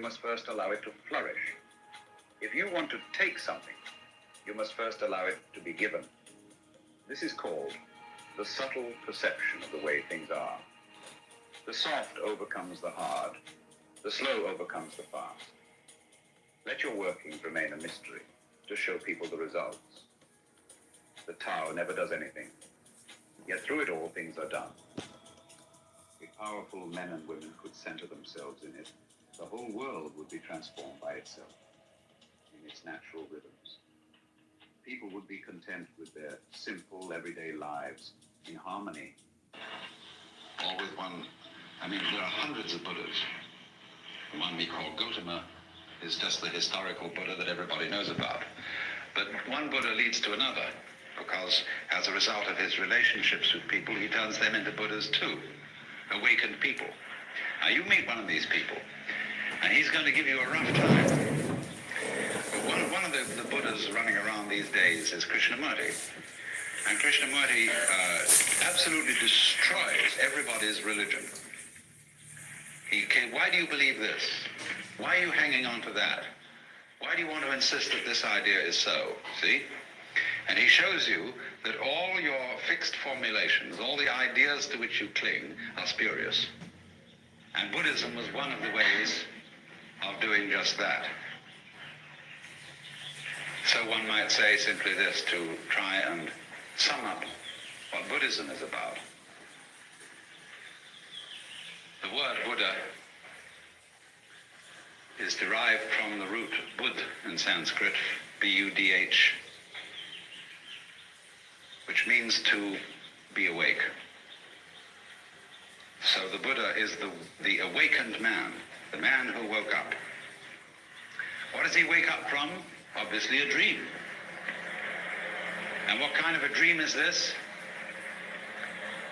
must first allow it to flourish. If you want to take something, you must first allow it to be given. This is called the subtle perception of the way things are. The soft overcomes the hard. The slow overcomes the fast. Let your workings remain a mystery to show people the results. The Tao never does anything, yet through it all things are done. If powerful men and women could center themselves in it, the whole world would be transformed by itself, in its natural rhythms. People would be content with their simple, everyday lives, in harmony. All with one. I mean, there are hundreds of Buddhas. The one we call Gautama is just the historical Buddha that everybody knows about. But one Buddha leads to another, because as a result of his relationships with people, he turns them into Buddhas too, awakened people. Now you meet one of these people, and he's going to give you a rough time. But one of the Buddhas running around these days is Krishnamurti. And Krishnamurti absolutely destroys everybody's religion. Why do you believe this? Why are you hanging on to that? Why do you want to insist that this idea is so? See? And he shows you that all your fixed formulations, all the ideas to which you cling, are spurious. And Buddhism was one of the ways of doing just that. So one might say simply this, to try and sum up what Buddhism is about. The word Buddha is derived from the root Bud in Sanskrit, B-U-D-H, which means to be awake. So the Buddha is the awakened man, the man who woke up. What does he wake up from? Obviously a dream. And what kind of a dream is this?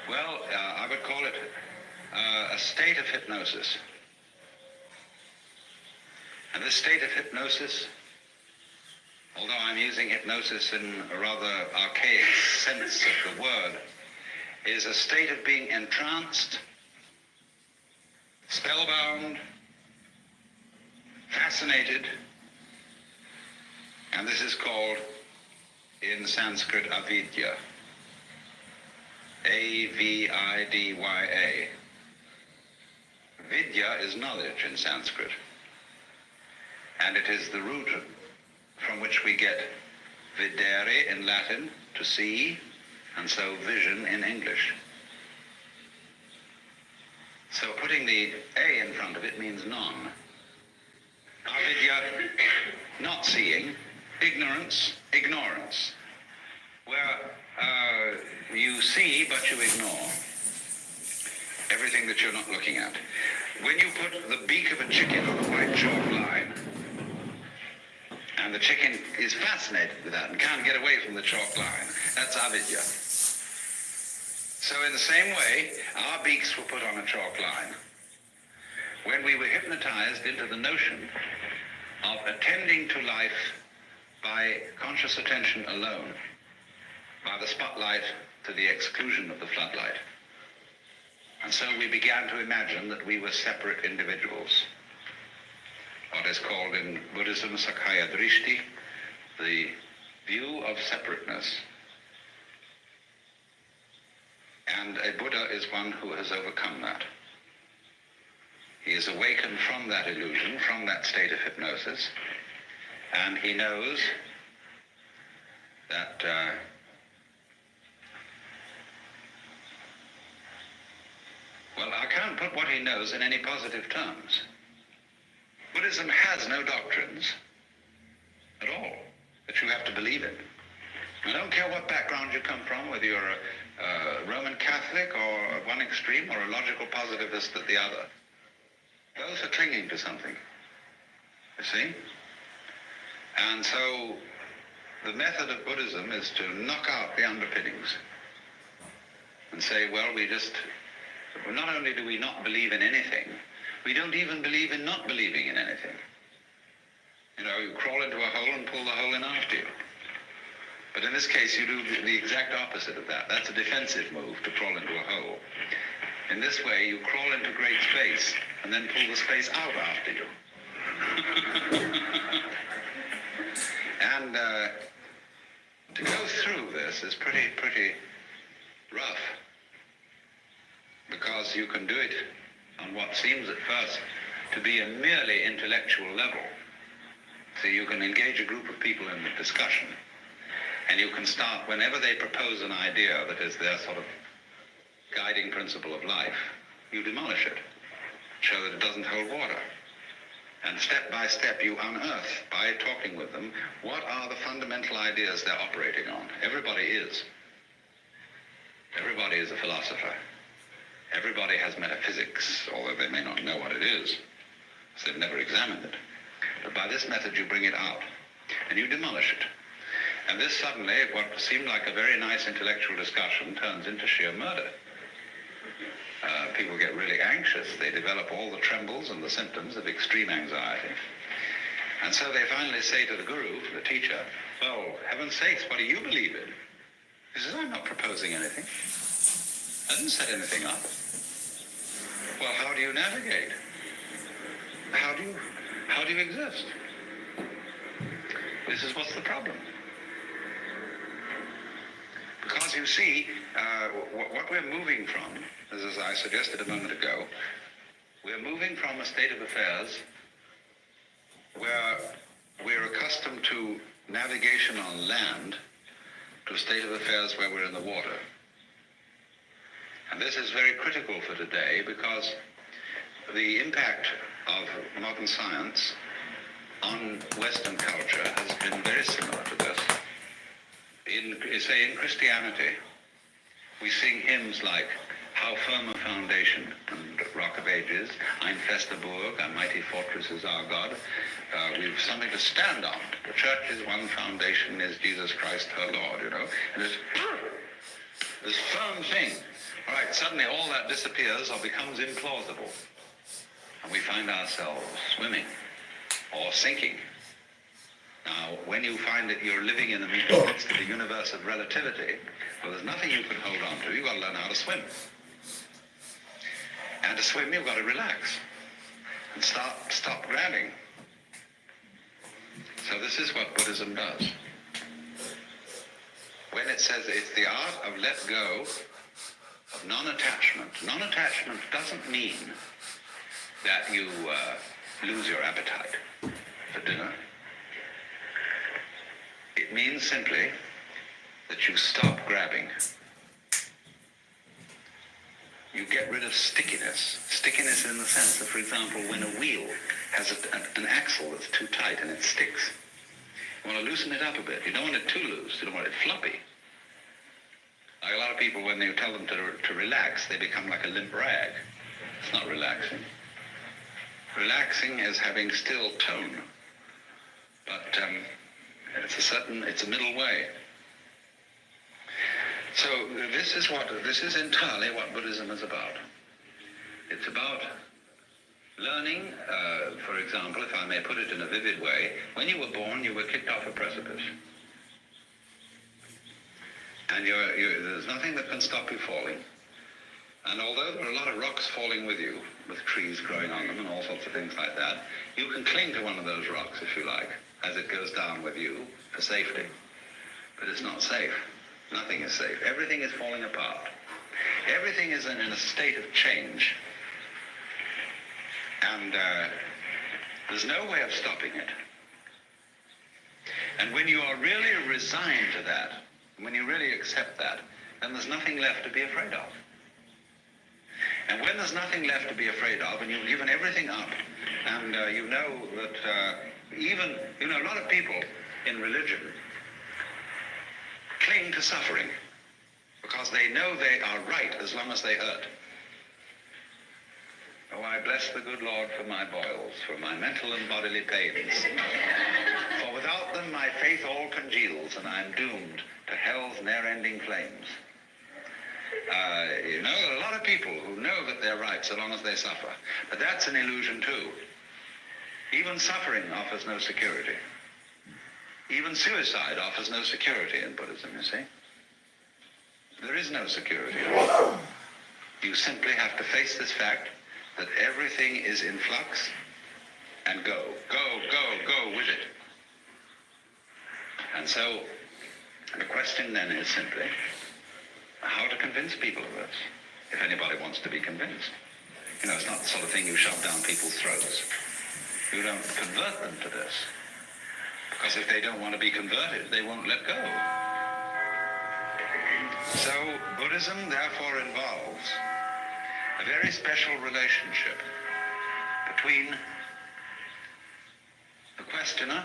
Well, I would call it a state of hypnosis. And this state of hypnosis, although I'm using hypnosis in a rather archaic sense of the word, is a state of being entranced, spellbound, fascinated, and this is called in Sanskrit avidya. A-V-I-D-Y-A. Vidya is knowledge in Sanskrit. And it is the root from which we get videre in Latin, to see, and so vision in English. So putting the A in front of it means non. Avidya, not seeing, ignorance, ignorance, where you see but you ignore everything that you're not looking at. When you put the beak of a chicken on a white chalk line, and the chicken is fascinated with that and can't get away from the chalk line, that's avidya. So in the same way, our beaks were put on a chalk line when we were hypnotized into the notion of attending to life by conscious attention alone, by the spotlight to the exclusion of the floodlight. And so we began to imagine that we were separate individuals. What is called in Buddhism Sakhya Drishti, the view of separateness. And a Buddha is one who has overcome that. He is awakened from that illusion, from that state of hypnosis, and he knows that well, I can't put what he knows in any positive terms. Buddhism has no doctrines at all that you have to believe in. I don't care what background you come from, whether you're a Roman Catholic or at one extreme or a logical positivist at the other. Both are clinging to something, you see? And so the method of Buddhism is to knock out the underpinnings and say, well, not only do we not believe in anything, we don't even believe in not believing in anything. You know, you crawl into a hole and pull the hole in after you. But in this case, you do the exact opposite of that. That's a defensive move, to crawl into a hole. In this way, you crawl into great space and then pull the space out after you. And to go through this is pretty rough, because you can do it on what seems at first to be a merely intellectual level. So you can engage a group of people in a discussion, and you can start, whenever they propose an idea that is their sort of guiding principle of life, you demolish it, show that it doesn't hold water. And step by step you unearth, by talking with them, what are the fundamental ideas they're operating on. Everybody is. Everybody is a philosopher. Everybody has metaphysics, although they may not know what it is, because they've never examined it. But by this method you bring it out, and you demolish it. And this suddenly, what seemed like a very nice intellectual discussion, turns into sheer murder. People get really anxious. They develop all the trembles and the symptoms of extreme anxiety. And so they finally say to the guru, the teacher, well, heaven's sakes, what do you believe in? He says, I'm not proposing anything. I didn't set anything up. Well, how do you navigate? How do you exist? This is what's the problem. Because you see, what we're moving from, as I suggested a moment ago, we're moving from a state of affairs where we're accustomed to navigation on land to a state of affairs where we're in the water. And this is very critical for today, because the impact of modern science on Western culture has been very similar to this. In Christianity, we sing hymns like How Firm a Foundation and Rock of Ages, Ein fester Burg, a mighty fortress is our God. We've something to stand on. The church's one foundation is Jesus Christ her Lord, you know. And this firm thing. All right, suddenly all that disappears or becomes implausible. And we find ourselves swimming or sinking. Now, when you find that you're living in the midst of the universe of relativity, well, there's nothing you can hold on to. You've got to learn how to swim. And to swim, you've got to relax and stop grabbing. So this is what Buddhism does. When it says it's the art of let go of non-attachment. Non-attachment doesn't mean that you lose your appetite for dinner. It means simply that you stop grabbing. You get rid of stickiness. Stickiness in the sense that, for example, when a wheel has an axle that's too tight and it sticks, you want to loosen it up a bit. You don't want it too loose. You don't want it floppy. Like a lot of people, when you tell them to relax, they become like a limp rag. It's not relaxing. Relaxing is having still tone. But it's a middle way. So this is entirely what Buddhism is about. It's about learning, for example, if I may put it in a vivid way, when you were born, you were kicked off a precipice. And there's nothing that can stop you falling. And although there are a lot of rocks falling with you, with trees growing on them and all sorts of things like that, you can cling to one of those rocks, if you like, as it goes down with you for safety. But it's not safe. Nothing is safe. Everything is falling apart. Everything is in a state of change. And there's no way of stopping it. And when you are really resigned to that, when you really accept that, then there's nothing left to be afraid of. And when there's nothing left to be afraid of, and you've given everything up, and you know that a lot of people in religion cling to suffering because they know they are right as long as they hurt. Oh, I bless the good Lord for my boils, for my mental and bodily pains. For without them my faith all congeals, and I am doomed to hell's ne'er-ending flames. There are a lot of people who know that they're right so long as they suffer. But that's an illusion too. Even suffering offers no security. Even suicide offers no security in Buddhism, you see. There is no security. You simply have to face this fact that everything is in flux and go with it. And so the question then is simply how to convince people of this, if anybody wants to be convinced. You know, it's not the sort of thing you shove down people's throats. You don't convert them to this. Because if they don't want to be converted, they won't let go. So Buddhism therefore involves a very special relationship between the questioner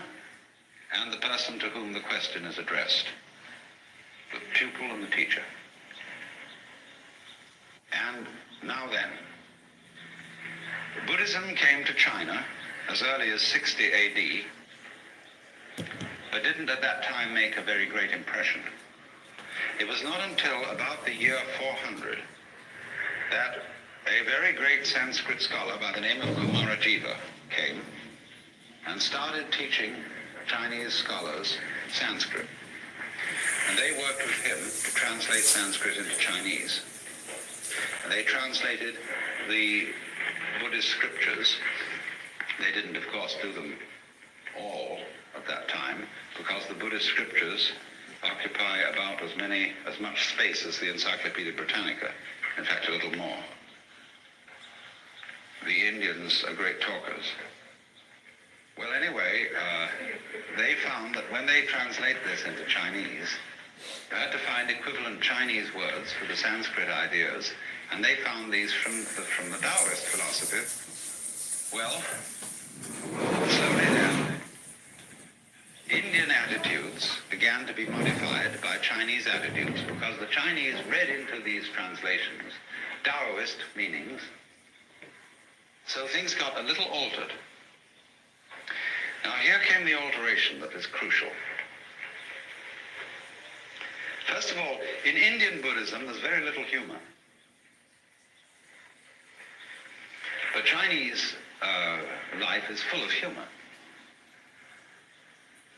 and the person to whom the question is addressed, the pupil and the teacher. And now then, Buddhism came to China as early as 60 AD, but didn't at that time make a very great impression. It was not until about the year 400 that a very great Sanskrit scholar by the name of Kumarajiva came and started teaching Chinese scholars Sanskrit. And they worked with him to translate Sanskrit into Chinese. And they translated the Buddhist scriptures. They didn't, of course, do them all at that time, because the Buddhist scriptures occupy about as much space as the Encyclopedia Britannica. In fact, a little more. The Indians are great talkers. Well, anyway, they found that when they translate this into Chinese, they had to find equivalent Chinese words for the Sanskrit ideas, and they found these from the Taoist philosophy. Well, slowly then, Indian attitudes began to be modified by Chinese attitudes, because the Chinese read into these translations Taoist meanings, so things got a little altered. Now here came the alteration that is crucial. First of all, in Indian Buddhism there's very little humor. But Chinese life is full of humor.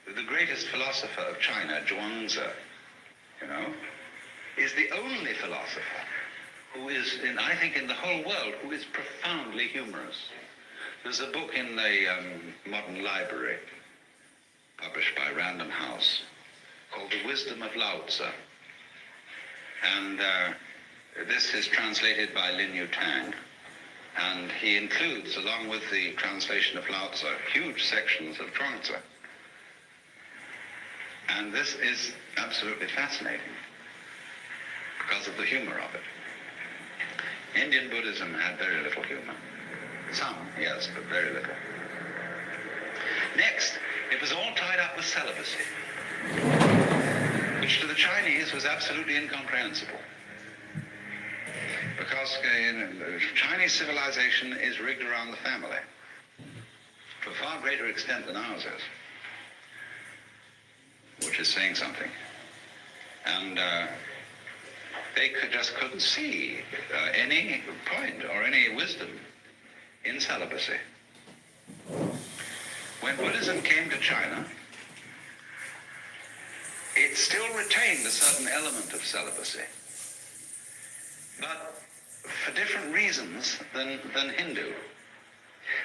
The greatest philosopher of China, Zhuangzi, is the only philosopher who is, I think, in the whole world, who is profoundly humorous. There's a book in the modern library, published by Random House, called The Wisdom of Lao Tzu. And this is translated by Lin Yutang. And he includes, along with the translation of Lao Tzu, huge sections of Zhuangzi. And this is absolutely fascinating because of the humor of it. Indian Buddhism had very little humor. Some, yes, but very little. Next, it was all tied up with celibacy, which to the Chinese was absolutely incomprehensible. Because Chinese civilization is rigged around the family to a far greater extent than ours is, which is saying something. And they just couldn't see any point or any wisdom in celibacy. When Buddhism came to China, it still retained a certain element of celibacy, but for different reasons than Hindu.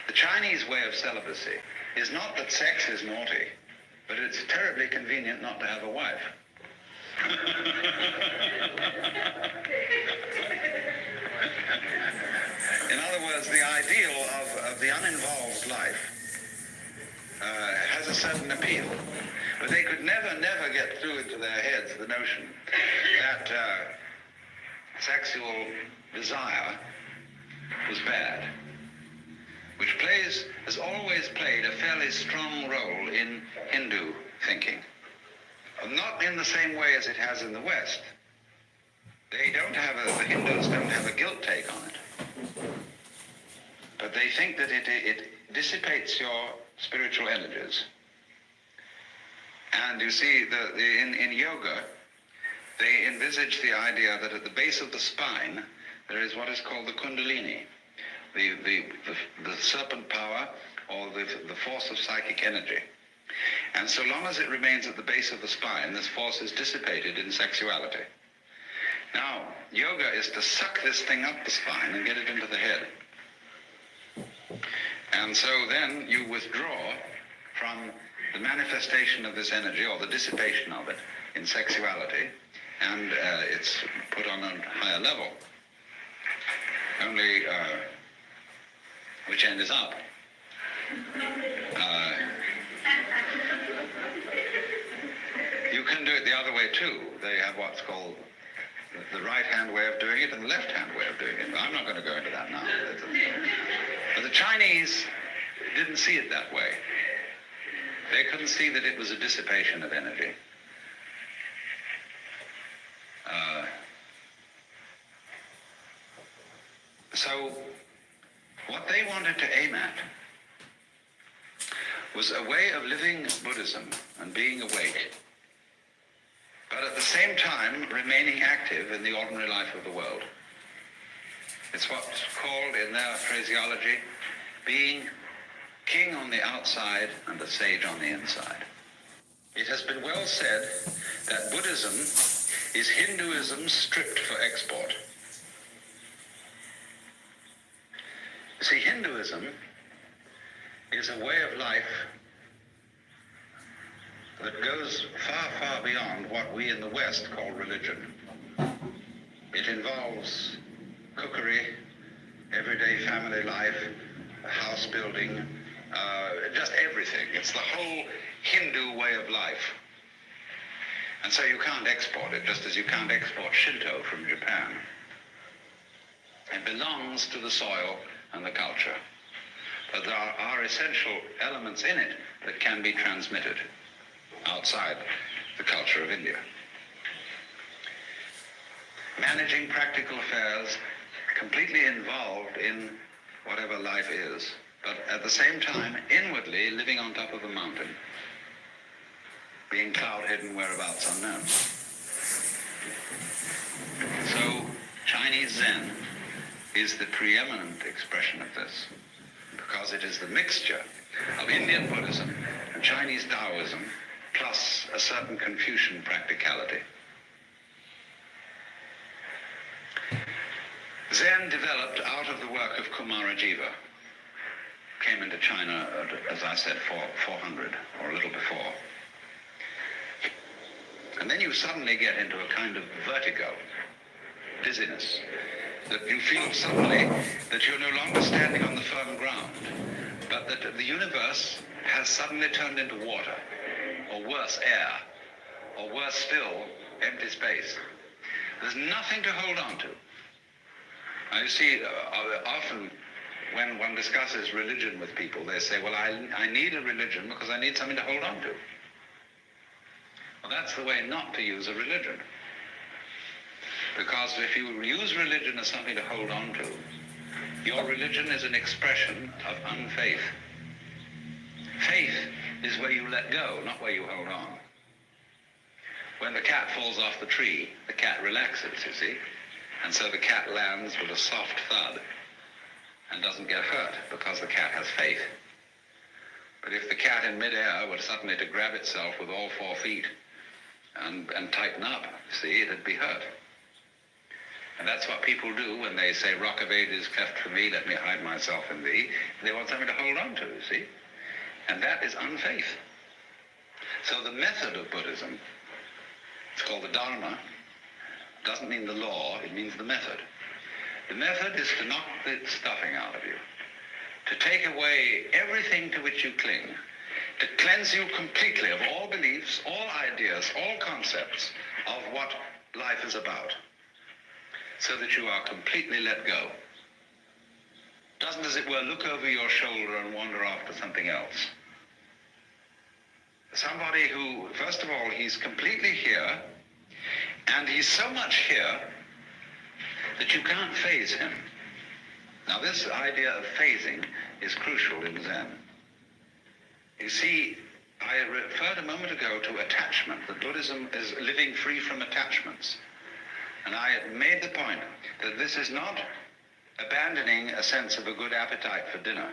The Chinese way of celibacy is not that sex is naughty, but it's terribly convenient not to have a wife. In other words, the ideal of the uninvolved life has a certain appeal, but they could never get through into their heads the notion that sexual desire was bad, which has always played a fairly strong role in Hindu thinking. Not in the same way as it has in the West. The Hindus don't have a guilt take on it. But they think that it dissipates your spiritual energies. And you see, in yoga, they envisage the idea that at the base of the spine, there is what is called the kundalini, the serpent power, or the force of psychic energy. And so long as it remains at the base of the spine, this force is dissipated in sexuality. Now, yoga is to suck this thing up the spine and get it into the head. And so then you withdraw from the manifestation of this energy, or the dissipation of it, in sexuality, and it's put on a higher level. Only which end is up. You can do it the other way too. They have what's called the right-hand way of doing it and the left-hand way of doing it. But I'm not going to go into that now. But the Chinese didn't see it that way. They couldn't see that it was a dissipation of energy. So what they wanted to aim at was a way of living Buddhism and being awake, but at the same time remaining active in the ordinary life of the world. It's what's called, in their phraseology, being king on the outside and a sage on the inside. It has been well said that Buddhism is Hinduism stripped for export. You see, Hinduism is a way of life that goes far, far beyond what we in the West call religion. It involves cookery, everyday family life, house building, just everything. It's the whole Hindu way of life. And so you can't export it, just as you can't export Shinto from Japan. It belongs to the soil and the culture. But there are essential elements in it that can be transmitted outside the culture of India. Managing practical affairs, completely involved in whatever life is, but at the same time, inwardly living on top of a mountain, being cloud-hidden, whereabouts unknown. So, Chinese Zen is the preeminent expression of this, because it is the mixture of Indian Buddhism and Chinese Taoism, plus a certain Confucian practicality. Zen developed out of the work of Kumarajiva, came into China, as I said, 400, or a little before. And then you suddenly get into a kind of vertigo, dizziness, that you feel suddenly that you're no longer standing on the firm ground, but that the universe has suddenly turned into water, or worse, air, or worse still, empty space. There's nothing to hold on to. Now, you see, often when one discusses religion with people, they say, well, I need a religion because I need something to hold on to. Well, that's the way not to use a religion. Because if you use religion as something to hold on to, your religion is an expression of unfaith. Faith is where you let go, not where you hold on. When the cat falls off the tree, the cat relaxes, you see? And so the cat lands with a soft thud and doesn't get hurt because the cat has faith. But if the cat in midair were suddenly to grab itself with all 4 feet and tighten up, see, it'd be hurt. And that's what people do when they say, rock of ages cleft for me, let me hide myself in thee. They want something to hold on to, you see? And that is unfaith. So the method of Buddhism, it's called the Dharma, doesn't mean the law, it means the method. The method is to knock the stuffing out of you, to take away everything to which you cling, to cleanse you completely of all beliefs, all ideas, all concepts of what life is about, so that you are completely let go. Doesn't, as it were, look over your shoulder and wander off to something else. Somebody who, first of all, he's completely here, and he's so much here that you can't phase him. Now, this idea of phasing is crucial in Zen. You see, I referred a moment ago to attachment, that Buddhism is living free from attachments. And I made the point that this is not abandoning a sense of a good appetite for dinner,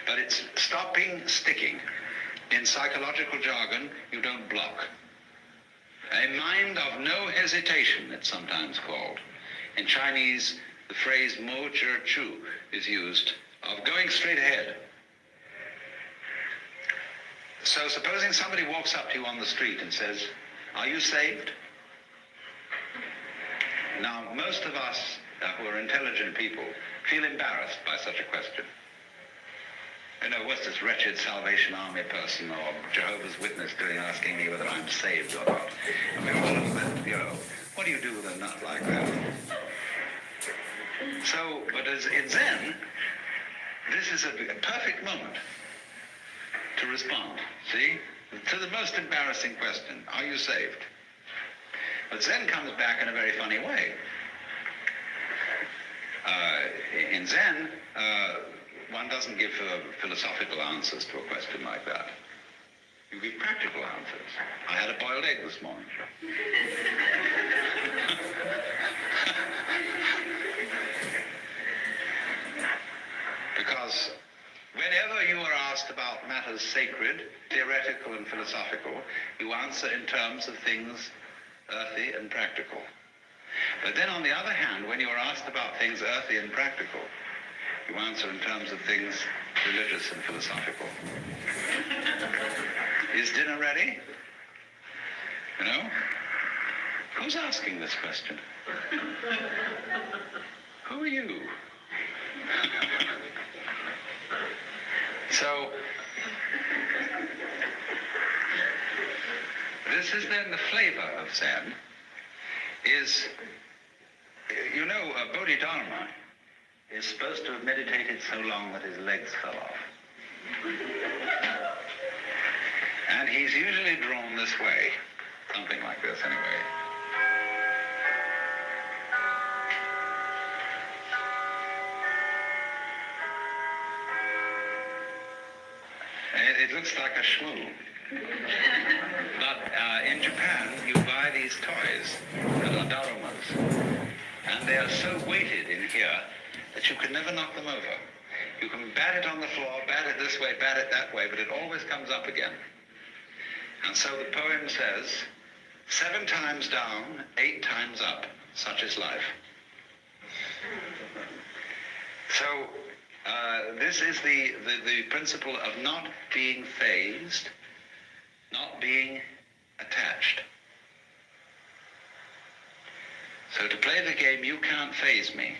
but it's stopping sticking. In psychological jargon, you don't block. A mind of no hesitation, it's sometimes called. In Chinese, the phrase mo zhi chu is used, of going straight ahead. So supposing somebody walks up to you on the street and says, "Are you saved?" Now, most of us who are intelligent people feel embarrassed by such a question. You know, what's this wretched Salvation Army person or Jehovah's Witness doing asking me whether I'm saved or not? I mean, what is that, you know, what do you do with a nut like that? So, but as in Zen, this is a perfect moment to respond, see? To the most embarrassing question, are you saved? But Zen comes back in a very funny way. In Zen, one doesn't give philosophical answers to a question like that. You give practical answers. I had a boiled egg this morning. Because whenever you are asked about matters sacred, theoretical and philosophical, you answer in terms of things earthy and practical. But then on the other hand, when you are asked about things earthy and practical, you answer in terms of things religious and philosophical. Is dinner ready? You know? Who's asking this question? Who are you? So, this is then the flavor of Zen, is, you know, Bodhidharma is supposed to have meditated so long that his legs fell off. And he's usually drawn this way, something like this anyway. It looks like a shmoo. But in Japan, you buy these toys that are darumas. And they are so weighted in here that you can never knock them over. You can bat it on the floor, bat it this way, bat it that way, but it always comes up again. And so the poem says, 7 times down, 8 times up, such is life. So this is the principle of not being phased, not being attached. So to play the game, you can't phase me.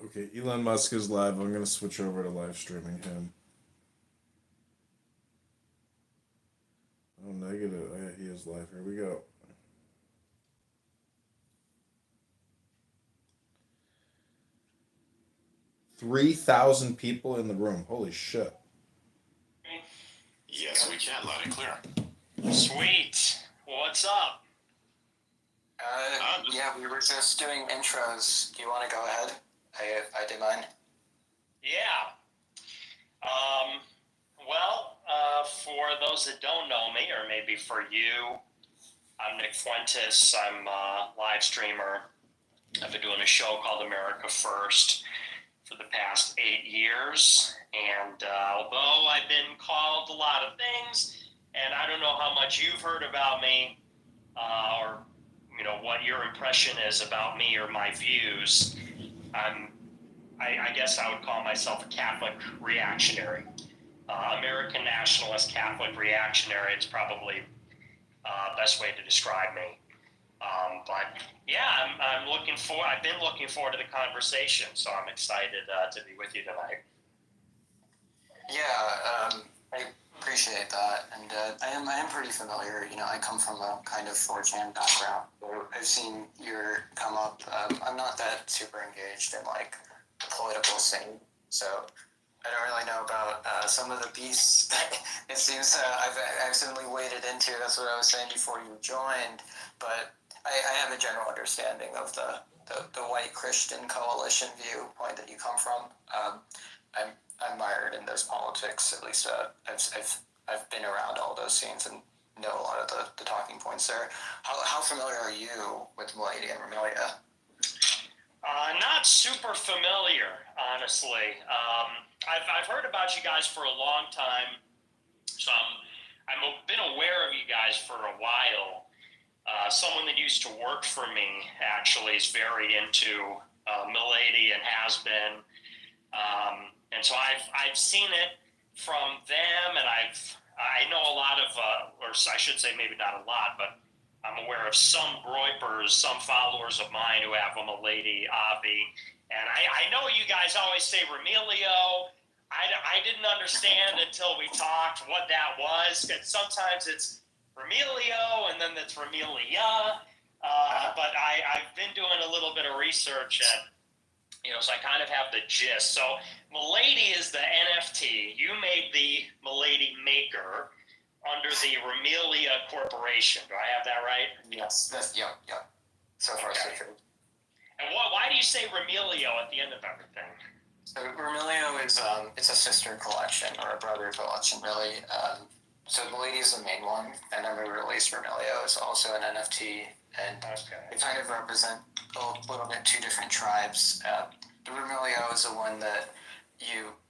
Okay, Elon Musk is live. I'm going to switch over to live streaming him. Oh, negative. Oh, yeah, he is live. Here we go. $3,000 people in the room. Holy shit. Yes, we can, loud and clear. Sweet. What's up? Yeah, we were just doing intros. Do you want to go ahead? I did mine. Yeah. For those that don't know me, or maybe for you, I'm Nick Fuentes. I'm a live streamer. I've been doing a show called America First for the past 8 years. And although I've been called a lot of things, and I don't know how much you've heard about me, or you know what your impression is about me or my views, I guess I would call myself a Catholic reactionary, American nationalist Catholic reactionary. It's probably best way to describe me. But yeah, I've been looking forward to the conversation, so I'm excited to be with you tonight. Yeah, I appreciate that, and I am pretty familiar. You know, I come from a kind of 4chan background, so I've seen your come up. I'm not that super engaged in like the political scene, so I don't really know about some of the beasts that it seems I've accidentally waded into. That's what I was saying before you joined, but I have a general understanding of the white Christian coalition viewpoint that you come from. I'm mired in those politics. At least I've been around all those scenes and know a lot of the talking points there. How familiar are you with Milady and Remelia? Not super familiar, honestly. I've heard about you guys for a long time, so I've been aware of you guys for a while. Someone that used to work for me actually is very into Milady and has been. And so I've seen it from them, and I know a lot of, or I should say maybe not a lot, but I'm aware of some groypers, some followers of mine who have a Milady Avi, and I know you guys always say Remilio. I didn't understand until we talked what that was, because sometimes it's Remilio and then it's Remilia, but I've been doing a little bit of research and so I kind of have the gist. So Milady is the NFT. You made the Milady Maker under the Remilia Corporation. Do I have that right? Yes, yep. So far, so true. And why do you say Remilio at the end of everything? So Remilio is it's a sister collection or a brother collection, really. So Milady is the main one, and then we released Remilio is also an NFT, and they kind of represent a little bit two different tribes. The Remilio is the one that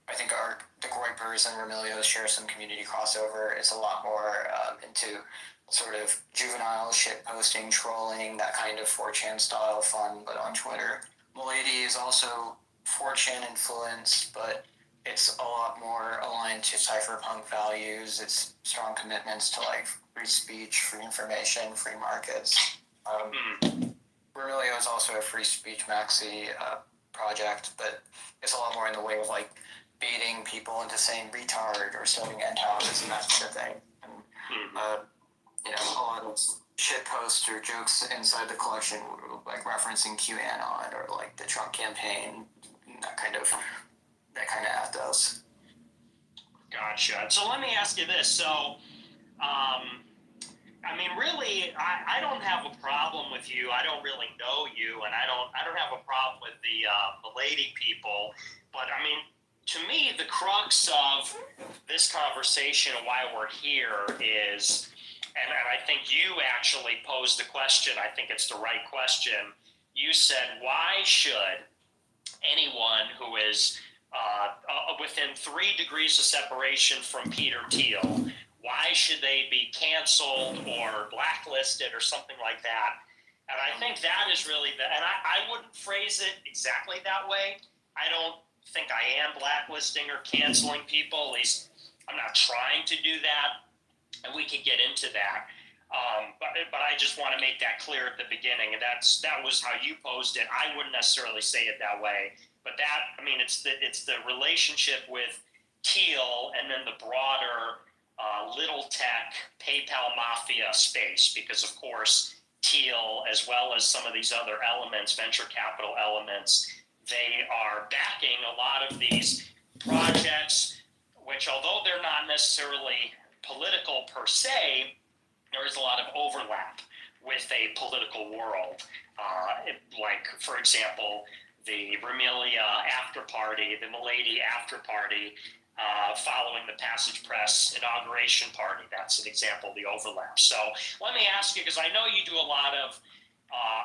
I think the Groypers and Remilio share some community crossover. It's a lot more into sort of juvenile shit posting, trolling, that kind of 4chan style fun, but on Twitter. Milady is also 4chan influence, but it's a lot more aligned to cypherpunk values. It's strong commitments to like free speech, free information, free markets. Remilio is also a free speech maxi project, but it's a lot more in the way of like baiting people into saying retard or starting end houses and that sort of thing. And, a lot of shit posts or jokes inside the collection, like referencing QAnon or like the Trump campaign, that kind of ethos. Gotcha. So let me ask you this. So, really, I don't have a problem with you. I don't really know you, and I don't have a problem with the Milady people. But to me, the crux of this conversation and why we're here is, and I think you actually posed the question. I think it's the right question. You said, why should anyone who is within 3 degrees of separation from Peter Thiel, why should they be canceled or blacklisted or something like that? And I think that is really and I wouldn't phrase it exactly that way. I don't think I am blacklisting or canceling people. At least I'm not trying to do that, and we could get into that. But I just want to make that clear at the beginning, and that was how you posed it. I wouldn't necessarily say it that way, but it's the relationship with Thiel and then the broader little tech PayPal mafia space, because of course Thiel, as well as some of these other elements, venture capital elements, they are backing a lot of these projects, which although they're not necessarily political per se, there is a lot of overlap with a political world. Like, for example, the Remilia after party, the Milady after party, following the Passage Press inauguration party. That's an example of the overlap. So let me ask you, because I know you do a lot of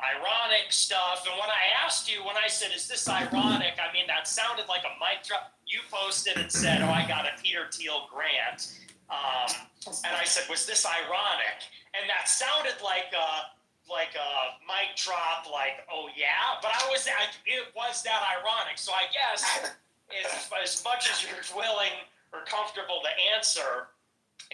ironic stuff, and when I asked you, when I said, is this ironic, that sounded like a mic drop. You posted and said, I got a Peter Thiel grant. And I said, was this ironic? And that sounded like a mic drop, like, oh yeah? But it was that ironic. So I guess as much as you're willing or comfortable to answer,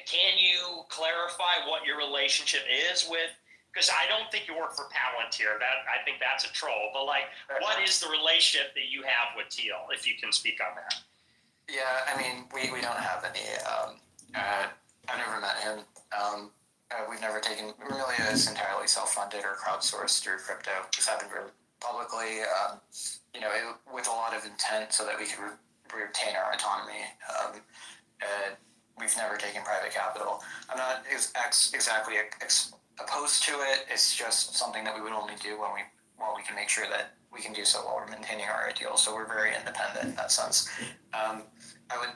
can you clarify what your relationship is with? Because I don't think you work for Palantir. I think that's a troll. But what is the relationship that you have with Thiel, if you can speak on that? Yeah, we don't have any. I've never met him. We've never taken. Remilia is entirely self-funded or crowdsourced through crypto. This happened really publicly, with a lot of intent, so that we could retain our autonomy. We've never taken private capital. I'm not exactly opposed to it. It's just something that we would only do when we can make sure that we can do so while we're maintaining our ideal. So we're very independent in that sense. I would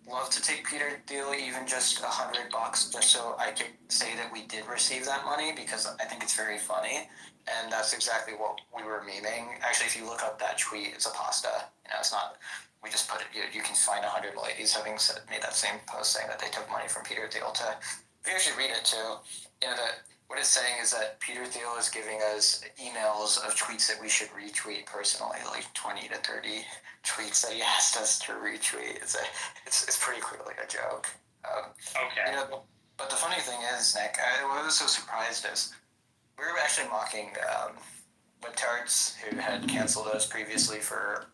love to take Peter Thiel even just $100 just so I could say that we did receive that money, because I think it's very funny, and that's exactly what we were memeing. Actually, if you look up that tweet, it's a pasta. It's not. We just put it. You can find 100 ladies having made that same post saying that they took money from Peter Thiel to. If you actually read it too, what it's saying is that Peter Thiel is giving us emails of tweets that we should retweet personally, like 20 to 30 tweets that he asked us to retweet. It's pretty clearly a joke. Okay. But the funny thing is, Nick, what I was so surprised is we were actually mocking libtards who had canceled us previously for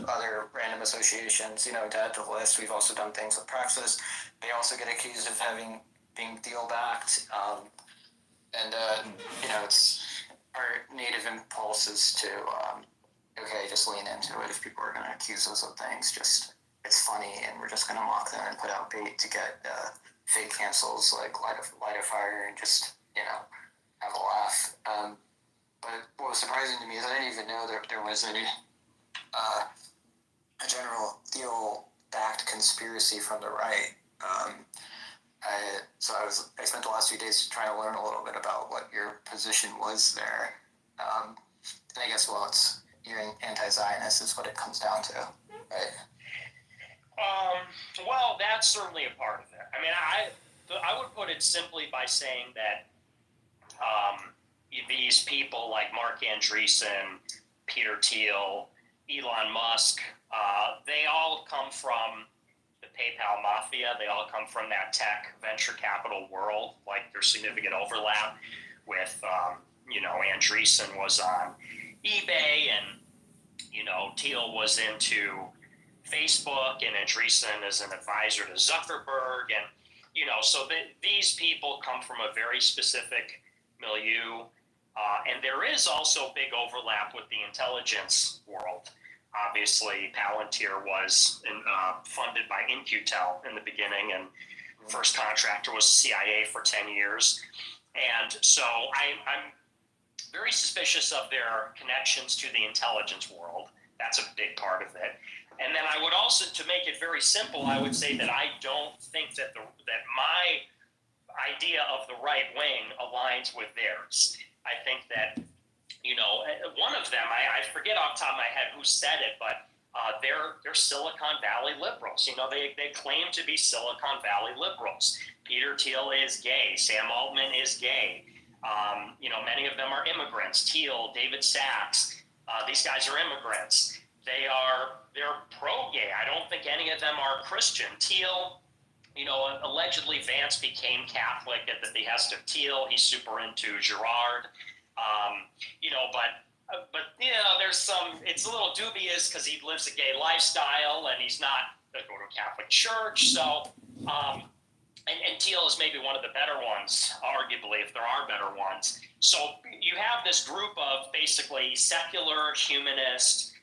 other random associations. To add to the list, we've also done things with Praxis. They also get accused of being Thiel-backed. It's our native impulse is to, just lean into it. If people are going to accuse us of things, it's funny, and we're just going to mock them and put out bait to get fake cancels, like light a fire and just, have a laugh. But what was surprising to me is I didn't even know that there was a general Thiel-backed conspiracy from the right. I spent the last few days trying to learn a little bit about what your position was there. And I guess, you're anti-Zionist is what it comes down to, right? Well, that's certainly a part of it. I mean, I would put it simply by saying that these people like Mark Andreessen, Peter Thiel, Elon Musk, they all come from the PayPal mafia. They all come from that tech venture capital world. Like, there's significant overlap with, Andreessen was on eBay, and, Thiel was into Facebook, and Andreessen is an advisor to Zuckerberg. And, so these people come from a very specific milieu. And there is also big overlap with the intelligence world. Obviously, Palantir was funded by In-Q-Tel in the beginning, and first contractor was CIA for 10 years. And so I'm very suspicious of their connections to the intelligence world. That's a big part of it. And then I would also, to make it very simple, I would say that I don't think that my idea of the right wing aligns with theirs. I think that, one of them, I forget off the top of my head who said it, but they're Silicon Valley liberals. They claim to be Silicon Valley liberals. Peter Thiel is gay. Sam Altman is gay. Many of them are immigrants. Thiel, David Sachs, these guys are immigrants. They're pro-gay. I don't think any of them are Christian. Thiel, allegedly Vance became Catholic at the behest of Thiel. He's super into Girard. But there's it's a little dubious because he lives a gay lifestyle and he's not going to go to a Catholic church. So, and Thiel is maybe one of the better ones, arguably, if there are better ones. So you have this group of basically secular humanist,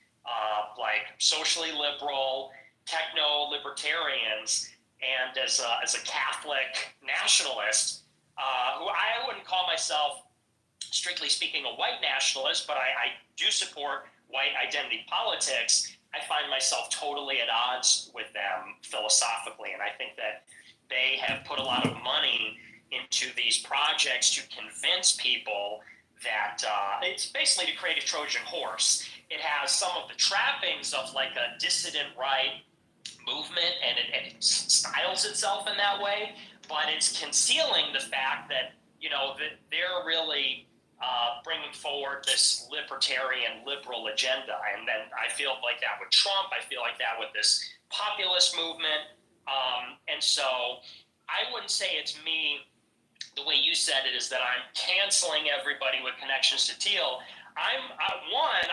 socially liberal, techno-libertarians, and as a Catholic nationalist, who I wouldn't call myself, strictly speaking, a white nationalist, but I do support white identity politics. I find myself totally at odds with them philosophically, and I think that they have put a lot of money into these projects to convince people that it's basically to create a Trojan horse. It has some of the trappings of like a dissident right movement, and it styles itself in that way, but it's concealing the fact that, that they're really bringing forward this libertarian liberal agenda. And then I feel like that with Trump. I feel like that with this populist movement. And so I wouldn't say it's me, the way you said it, is that I'm canceling everybody with connections to Thiel. I want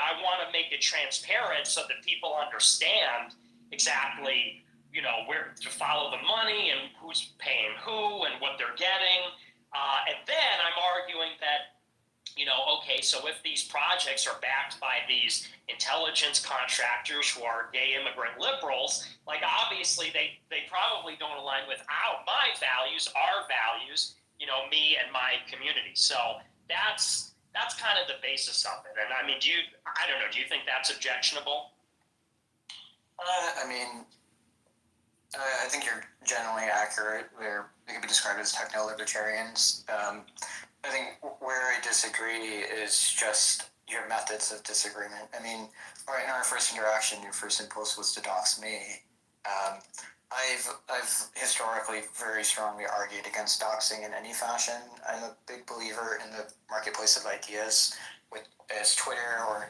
to make it transparent so that people understand exactly, where to follow the money and who's paying who and what they're getting. And then I'm arguing that, okay, so if these projects are backed by these intelligence contractors who are gay immigrant liberals, like obviously they probably don't align with my values, our values, me and my community. So that's kind of the basis of it. And I mean, do you think that's objectionable? I think you're generally accurate. They could be described as techno-libertarians. I think where I disagree is just your methods of disagreement. I mean, right in our first interaction, your first impulse was to dox me. I I've historically very strongly argued against doxing in any fashion. I'm a big believer in the marketplace of ideas, with as Twitter or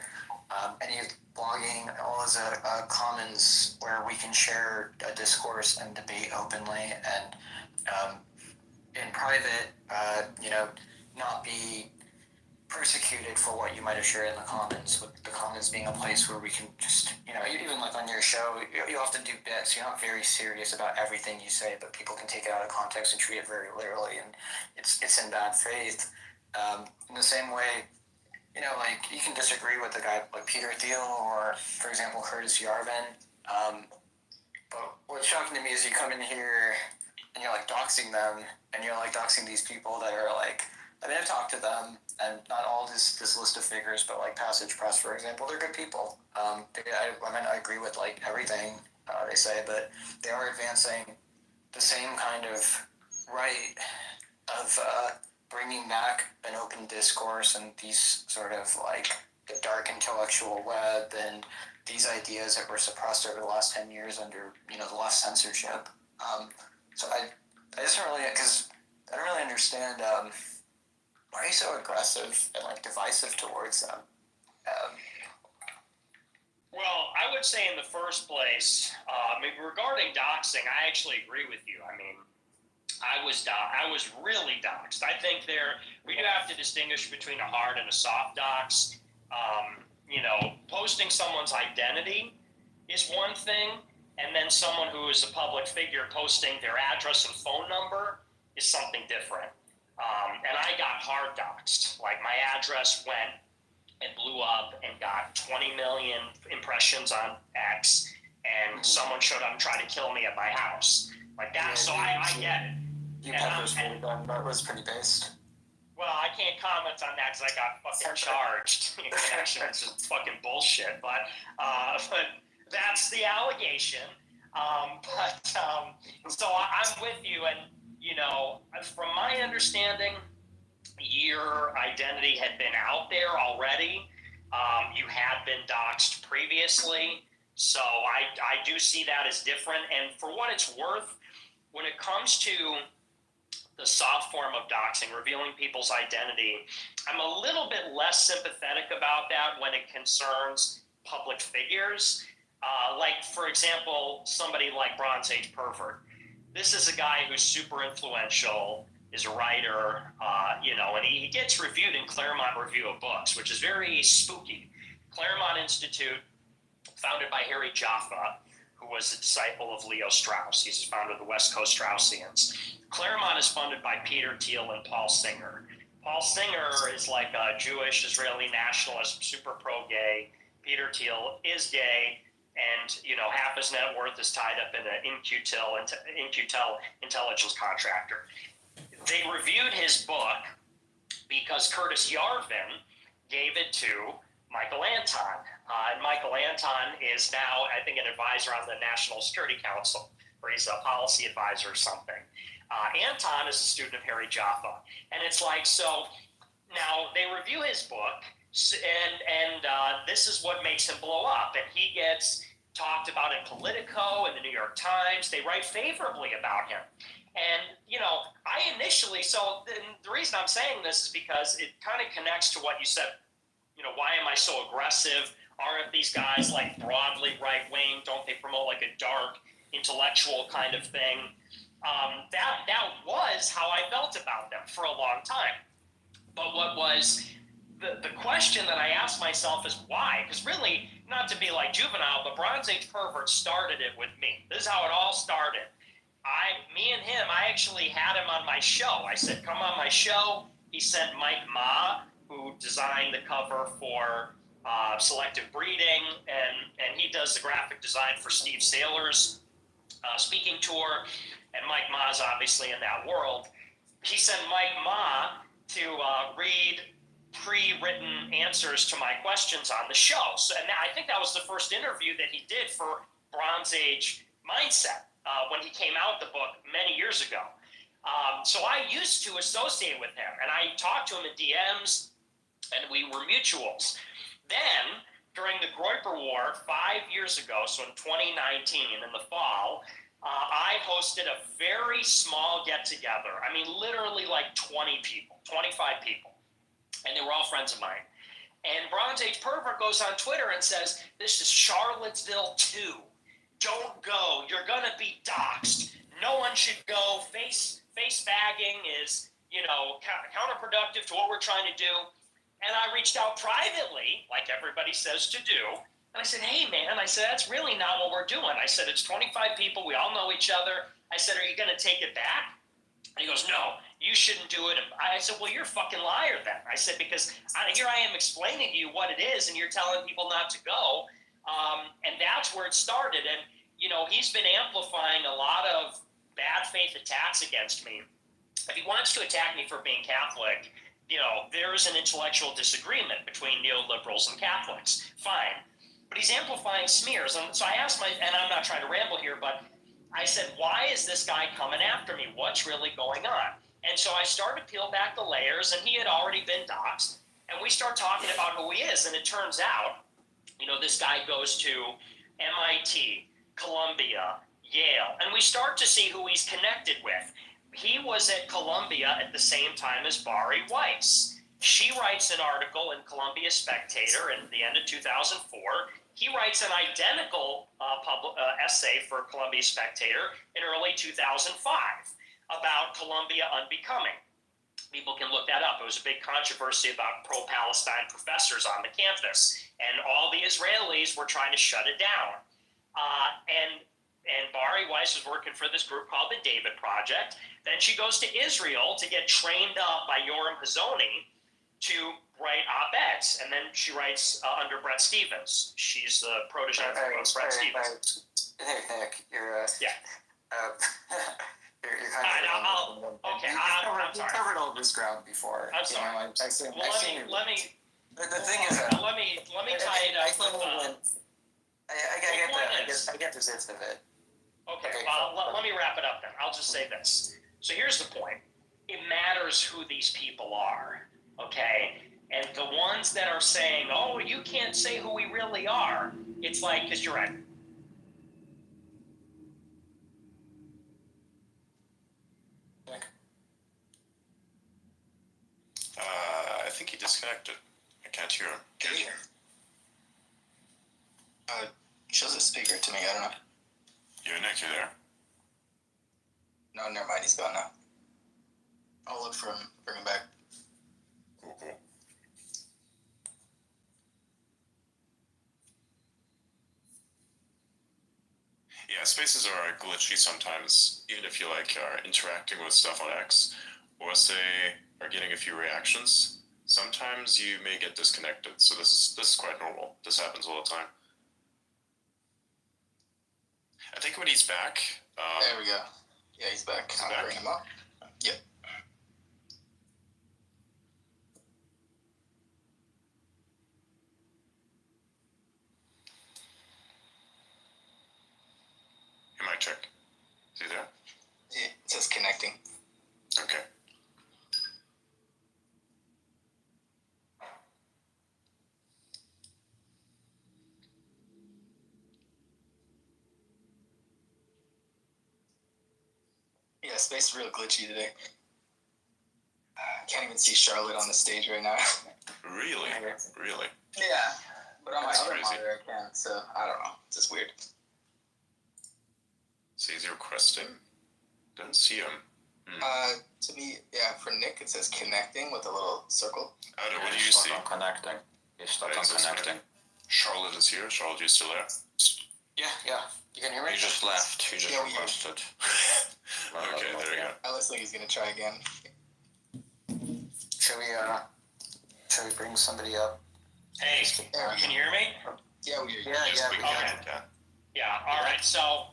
any blogging, all as a commons where we can share a discourse and debate openly, and in private, not be persecuted for what you might have shared in the comments, with the comments being a place where we can just, even like on your show, you often do bits. You're not very serious about everything you say, but people can take it out of context and treat it very literally, and it's in bad faith. In the same way, like you can disagree with a guy like Peter Thiel or, for example, Curtis Yarvin. But what's shocking to me is you come in here and you're like doxing them, and you're like doxing these people that are like, I mean, I've talked to them, and not all this list of figures, but like Passage Press, for example, they're good people. I agree with like everything they say, but they are advancing the same kind of right of bringing back an open discourse and these sort of like the dark intellectual web and these ideas that were suppressed over the last 10 years under, the last censorship. So I just don't really, because I don't really understand why are you so aggressive and like divisive towards them. Well, I would say in the first place, regarding doxing, I actually agree with you. I mean, I was really doxed. I think we do have to distinguish between a hard and a soft dox. Posting someone's identity is one thing, and then someone who is a public figure posting their address and phone number is something different. And I got hard doxed. Like my address went and blew up and got 20 million impressions on X, and someone showed up and tried to kill me at my house. Like that, so I get it. You purposefully done, that was pretty based. Well, I can't comment on that because I got fucking charged in connection. It's just fucking bullshit. But that's the allegation. So I'm with you. And, from my understanding, your identity had been out there already. You had been doxed previously. So I do see that as different. And for what it's worth, when it comes to the soft form of doxing, revealing people's identity, I'm a little bit less sympathetic about that when it concerns public figures. Like, for example, somebody like Bronze Age Pervert. This is a guy who's super influential, is a writer, and he gets reviewed in Claremont Review of Books, which is very spooky. Claremont Institute, founded by Harry Jaffa, who was a disciple of Leo Strauss. He's the founder of the West Coast Straussians. Claremont is funded by Peter Thiel and Paul Singer. Paul Singer is like a Jewish Israeli nationalist, super pro-gay. Peter Thiel is gay, and half his net worth is tied up in an In-Q-Tel intelligence contractor. They reviewed his book because Curtis Yarvin gave it to Michael Anton. And Michael Anton is now, I think, an advisor on the National Security Council, or he's a policy advisor or something. Anton is a student of Harry Jaffa. And it's like, so now they review his book, and this is what makes him blow up. And he gets talked about in Politico and the New York Times. They write favorably about him. And, I initially, so the reason I'm saying this is because it kind of connects to what you said. Why am I so aggressive? Aren't these guys like broadly right-wing? Don't they promote like a dark intellectual kind of thing? That was how I felt about them for a long time. But what was the question that I asked myself is why? Because really, not to be like juvenile, but Bronze Age Pervert started it with me. This is how it all started. Me and him, I actually had him on my show. I said, come on my show. He sent Mike Ma, who designed the cover for Selective Breeding, and he does the graphic design for Steve Saylor's speaking tour, and Mike Ma's obviously in that world. He sent Mike Ma to read pre-written answers to my questions on the show. So, and I think that was the first interview that he did for Bronze Age Mindset when he came out the book many years ago. So I used to associate with him, and I talked to him in DMs, and we were mutuals. Then, during the Groyper War 5 years ago, so in 2019, in the fall, I hosted a very small get-together. I mean, literally like 20 people, 25 people. And they were all friends of mine. And Bronze Age Pervert goes on Twitter and says, this is Charlottesville 2. Don't go. You're going to be doxxed. No one should go. Face bagging is, counterproductive to what we're trying to do. And I reached out privately, like everybody says to do. And I said, hey, man, I said, that's really not what we're doing. I said, it's 25 people. We all know each other. I said, are you going to take it back? And he goes, no, you shouldn't do it. And I said, well, you're a fucking liar then. I said, because here I am explaining to you what it is, and you're telling people not to go. And that's where it started. And, he's been amplifying a lot of bad faith attacks against me. If he wants to attack me for being Catholic, there is an intellectual disagreement between neoliberals and Catholics. Fine. But he's amplifying smears. And so I asked and I'm not trying to ramble here, but I said, why is this guy coming after me? What's really going on? And so I started to peel back the layers, and he had already been doxxed. And we start talking about who he is. And it turns out, this guy goes to MIT, Columbia, Yale. And we start to see who he's connected with. He was at Columbia at the same time as Bari Weiss. She writes an article in Columbia Spectator in the end of 2004. He writes an identical essay for Columbia Spectator in early 2005 about Columbia unbecoming. People can look that up. It was a big controversy about pro-Palestine professors on the campus, and all the Israelis were trying to shut it down. And Bari Weiss was working for this group called the David Project. Then she goes to Israel to get trained up by Yoram Hazony to write op-eds, and then she writes under Bret Stephens. She's the protege of Bret Stephens. Hey, Nick, you're Yeah. You're kind of. I'm sorry. You covered all this ground before. I'm sorry. Let me. The thing is that. Let me tie it up with. I get the sense of it. Okay. Let me wrap it up then. I'll just say this. So here's the point. It matters who these people are. Okay. And the ones that are saying, "Oh, you can't say who we really are," it's like, because you're right. I think he disconnected. I can't hear him. Can you hear? Shows a speaker to me. I don't know. You're Nick, you're there. No, never mind. He's gone now. I'll look for him. Bring him back. Cool. Yeah, spaces are glitchy sometimes, even if you are interacting with stuff on X, or say are getting a few reactions. Sometimes you may get disconnected, so this is quite normal. This happens all the time. I think when he's back. There we go. Yeah, he's back. I'll bring him up. Yep. You might check. Is he there? It says connecting. Okay. Yeah, space is real glitchy today. I can't even see Charlotte on the stage right now. Really? Yeah, but on my That's other crazy. monitor I can, so I don't know. It's just weird. So he's requesting? Didn't see him. To me, yeah, for Nick it says connecting with a little circle. Adam, what do you see? Connecting. He's stuck Yeah, on it says connecting. Charlotte is here. Charlotte, you still there? Yeah. You can hear me? He just left. He just Yeah, we hear. requested. Okay, there you go. It looks like he's gonna try again. Should we bring somebody up? Hey, can you hear me? Yeah, we hear you. Yes, we can. Okay. Yeah. Yeah. All right. So,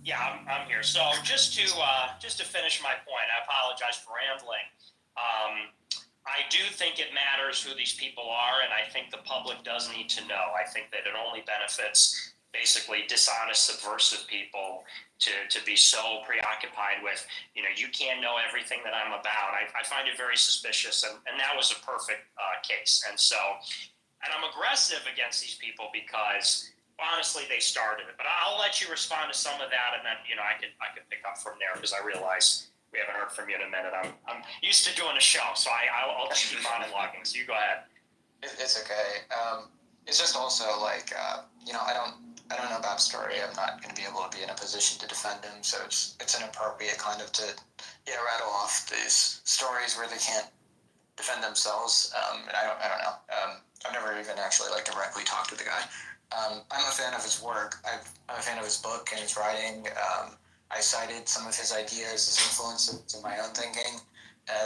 yeah, I'm here. So just to finish my point, I apologize for rambling. I do think it matters who these people are, and I think the public does need to know. I think that it only benefits basically dishonest, subversive people to be so preoccupied with, you can't know everything that I'm about. I find it very suspicious, and that was a perfect case. And I'm aggressive against these people because honestly, they started it. But I'll let you respond to some of that, and then I could pick up from there because I realize we haven't heard from you in a minute. I'm used to doing a show, so I'll just keep monologuing. So you go ahead. It's okay. It's just also like I don't know Bob's story. I'm not going to be able to be in a position to defend him, so it's inappropriate kind of to rattle off these stories where they can't defend themselves. And I don't know. I've never even actually like directly talked to the guy. I'm a fan of his work. I'm a fan of his book and his writing. I cited some of his ideas as influences in my own thinking,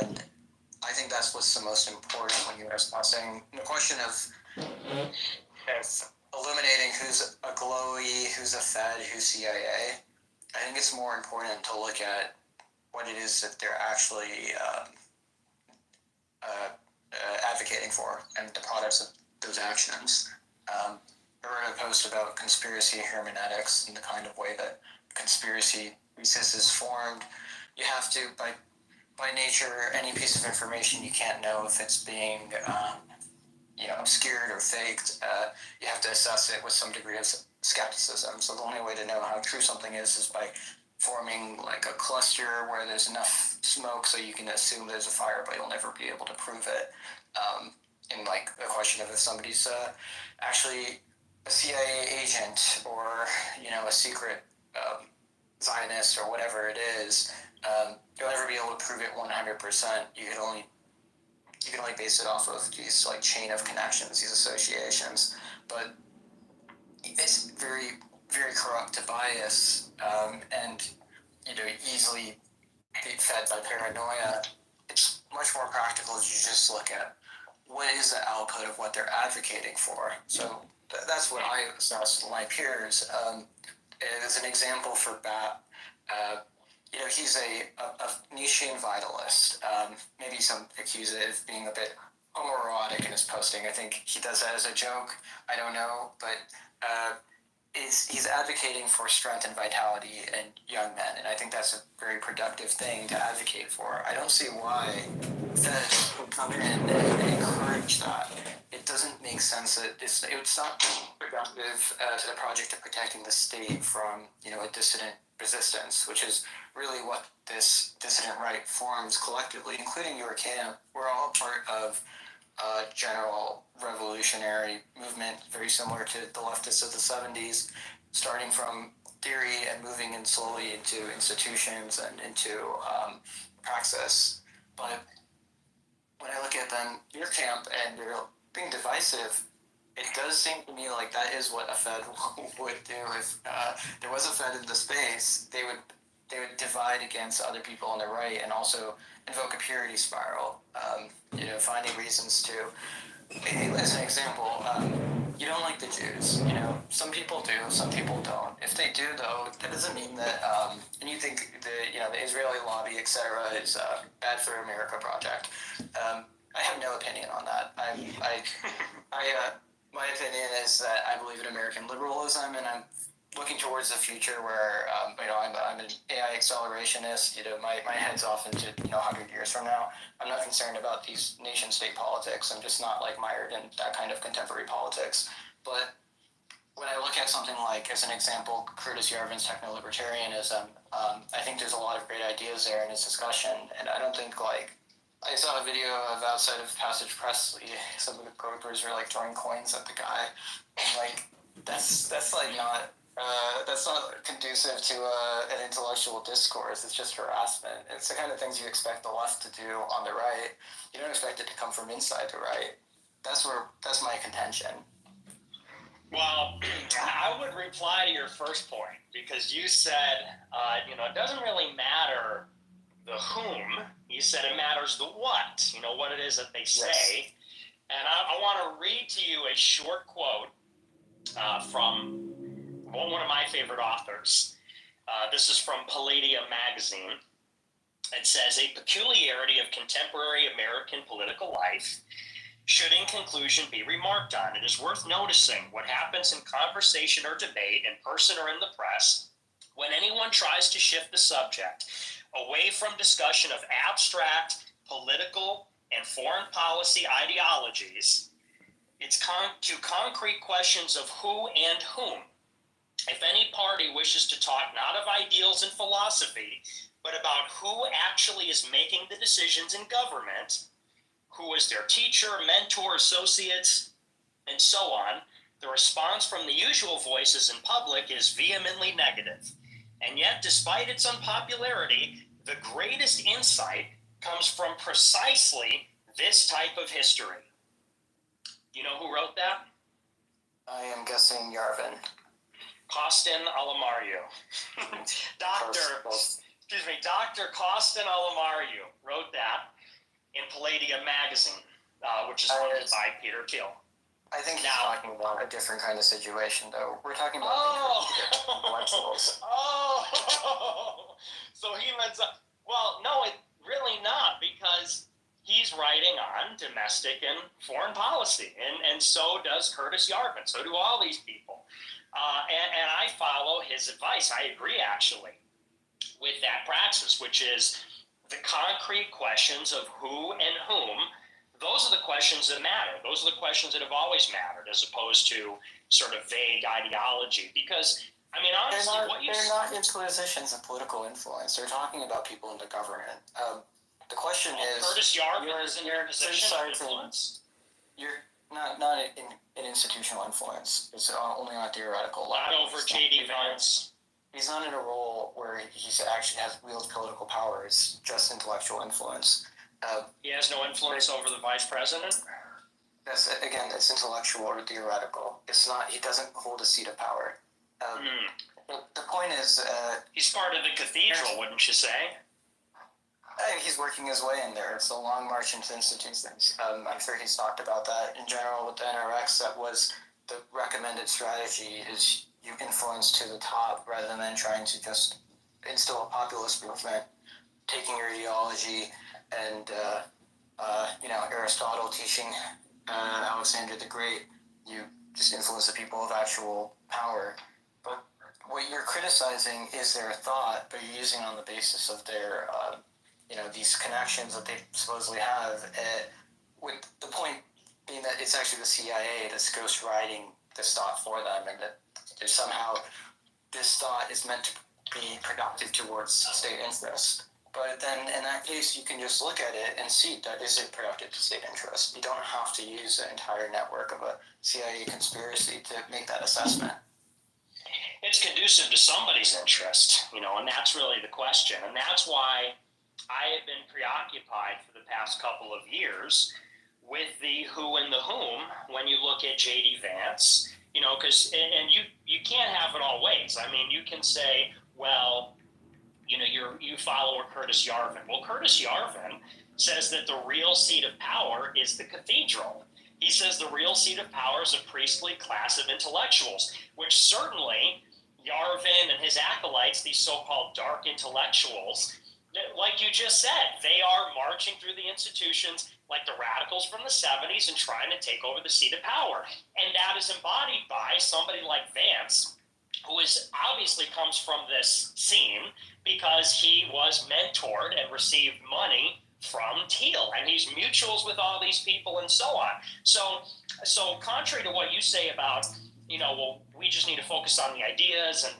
and I think that's what's the most important when you're discussing the question of illuminating who's a glowy, who's a Fed, who's CIA. I think it's more important to look at what it is that they're actually advocating for and the products of those actions. I wrote a post about conspiracy hermeneutics and the kind of way that conspiracy thesis is formed. You have to, by nature, any piece of information you can't know if it's being obscured or faked. You have to assess it with some degree of skepticism. So the only way to know how true something is by forming like a cluster where there's enough smoke so you can assume there's a fire, but you'll never be able to prove it. In like the question of if somebody's actually a CIA agent or a secret Zionist or whatever it is, you'll never be able to prove it 100%. You can only base it off of these like chain of connections, these associations. But it's very, very corrupt to bias, and easily be fed by paranoia. It's much more practical if you just look at what is the output of what they're advocating for. So that's what I assess my peers. As an example for Bat, he's a Nietzschean vitalist. Maybe some accuse it of being a bit homoerotic in his posting. I think he does that as a joke. I don't know, but he's advocating for strength and vitality in young men, and I think that's a very productive thing to advocate for. I don't see why Feds would come in and encourage that. It doesn't make sense that it's not productive to the project of protecting the state from a dissident resistance, which is really what this dissident right forms collectively, including your camp. We're all part of a general revolutionary movement, very similar to the leftists of the 70s, starting from theory and moving in slowly into institutions and into praxis. But when I look at then your camp and you're being divisive, it does seem to me like that is what a Fed would do. If there was a Fed in the space, they would divide against other on the right and also invoke a purity spiral. Finding reasons to. As an example, you don't like the Jews. Some people do, some people don't. If they do, though, that doesn't mean that. And you think the Israeli lobby, etc., is bad for America project. I have no opinion on that. My opinion is that I believe in American liberalism, and I'm looking towards the future where I'm an AI accelerationist. My head's off into 100 years from now. I'm not concerned about these nation-state politics. I'm just not mired in that kind of contemporary politics. But when I look at something like, as an example, Curtis Yarvin's techno-libertarianism, I think there's a lot of great ideas there in his discussion, and I don't think I saw a video of outside of Passage Presley. Some of the Quakers were throwing coins at the guy. And, that's not conducive to an intellectual discourse. It's just harassment. It's the kind of things you expect the left to do on the right. You don't expect it to come from inside the right. That's my contention. Well, I would reply to your first point because you said, it doesn't really matter the whom. You said it matters the what. What it is that they say. Yes. And I want to read to you a short quote from one of my favorite authors. This is from Palladium magazine. It says, a peculiarity of contemporary American political life should in conclusion be remarked on. It is worth noticing what happens in conversation or debate, in person or in the press, when anyone tries to shift the subject away from discussion of abstract political and foreign policy ideologies It's to concrete questions of who and whom. If any party wishes to talk not of ideals and philosophy, but about who actually is making the decisions in government, who is their teacher, mentor, associates, and so on, the response from the usual voices in public is vehemently negative. And yet, despite its unpopularity, the greatest insight comes from precisely this type of history. You know who wrote that? I am guessing Yarvin. Costin Alamariu. Dr. Costin Alamariu wrote that in Palladium magazine, which is funded by Peter Thiel. I think he's talking about a different kind of situation, though. We're talking about intellectuals. So he ends up. Well, no, really not, because he's writing on domestic and foreign policy, and so does Curtis Yarvin. So do all these people, and I follow his advice. I agree, actually, with that praxis, which is the concrete questions of who and whom. Those are the questions that matter. Those are the questions that have always mattered, as opposed to sort of vague ideology. Because, I mean, honestly, they're not in positions of political influence. They're talking about people in the government. The question is, Curtis Yarvin is in your position of influence. You're not in institutional influence. It's only on a theoretical level. Not over J.D. Vance. He's not in a role where he's actually wields political power. It's just intellectual influence. He has no influence over the vice president? That's intellectual or theoretical. It's not. He doesn't hold a seat of power. The point is, he's part of the cathedral, wouldn't you say? He's working his way in there. It's a long march into institutions. I'm sure he's talked about that. In general, with the NRX, that was the recommended strategy: is you influence to the top rather than trying to just instill a populist movement, taking your ideology and Aristotle teaching Alexander the Great. You just influence the people of actual power. But what you're criticizing is their thought, but you're using on the basis of their these connections that they supposedly have, with the point being that it's actually the CIA that's ghostwriting this thought for them, and that somehow this thought is meant to be productive towards state interest. But then in that case, you can just look at it and see that is it productive to state interest. You don't have to use the entire network of a CIA conspiracy to make that assessment. It's conducive to somebody's interest, and that's really the question. And that's why I have been preoccupied for the past couple of years with the who and the whom when you look at J.D. Vance, because you can't have it all ways. I mean, you can say, well, you follow Curtis Yarvin. Well, Curtis Yarvin says that the real seat of power is the cathedral. He says the real seat of power is a priestly class of intellectuals, which certainly Yarvin and his acolytes, these so-called dark intellectuals, like you just said, they are marching through the institutions like the radicals from the 70s and trying to take over the seat of power. And that is embodied by somebody like Vance, who obviously comes from this scene because he was mentored and received money from Thiel, and he's mutuals with all these people and so on. So contrary to what you say about, we just need to focus on the ideas and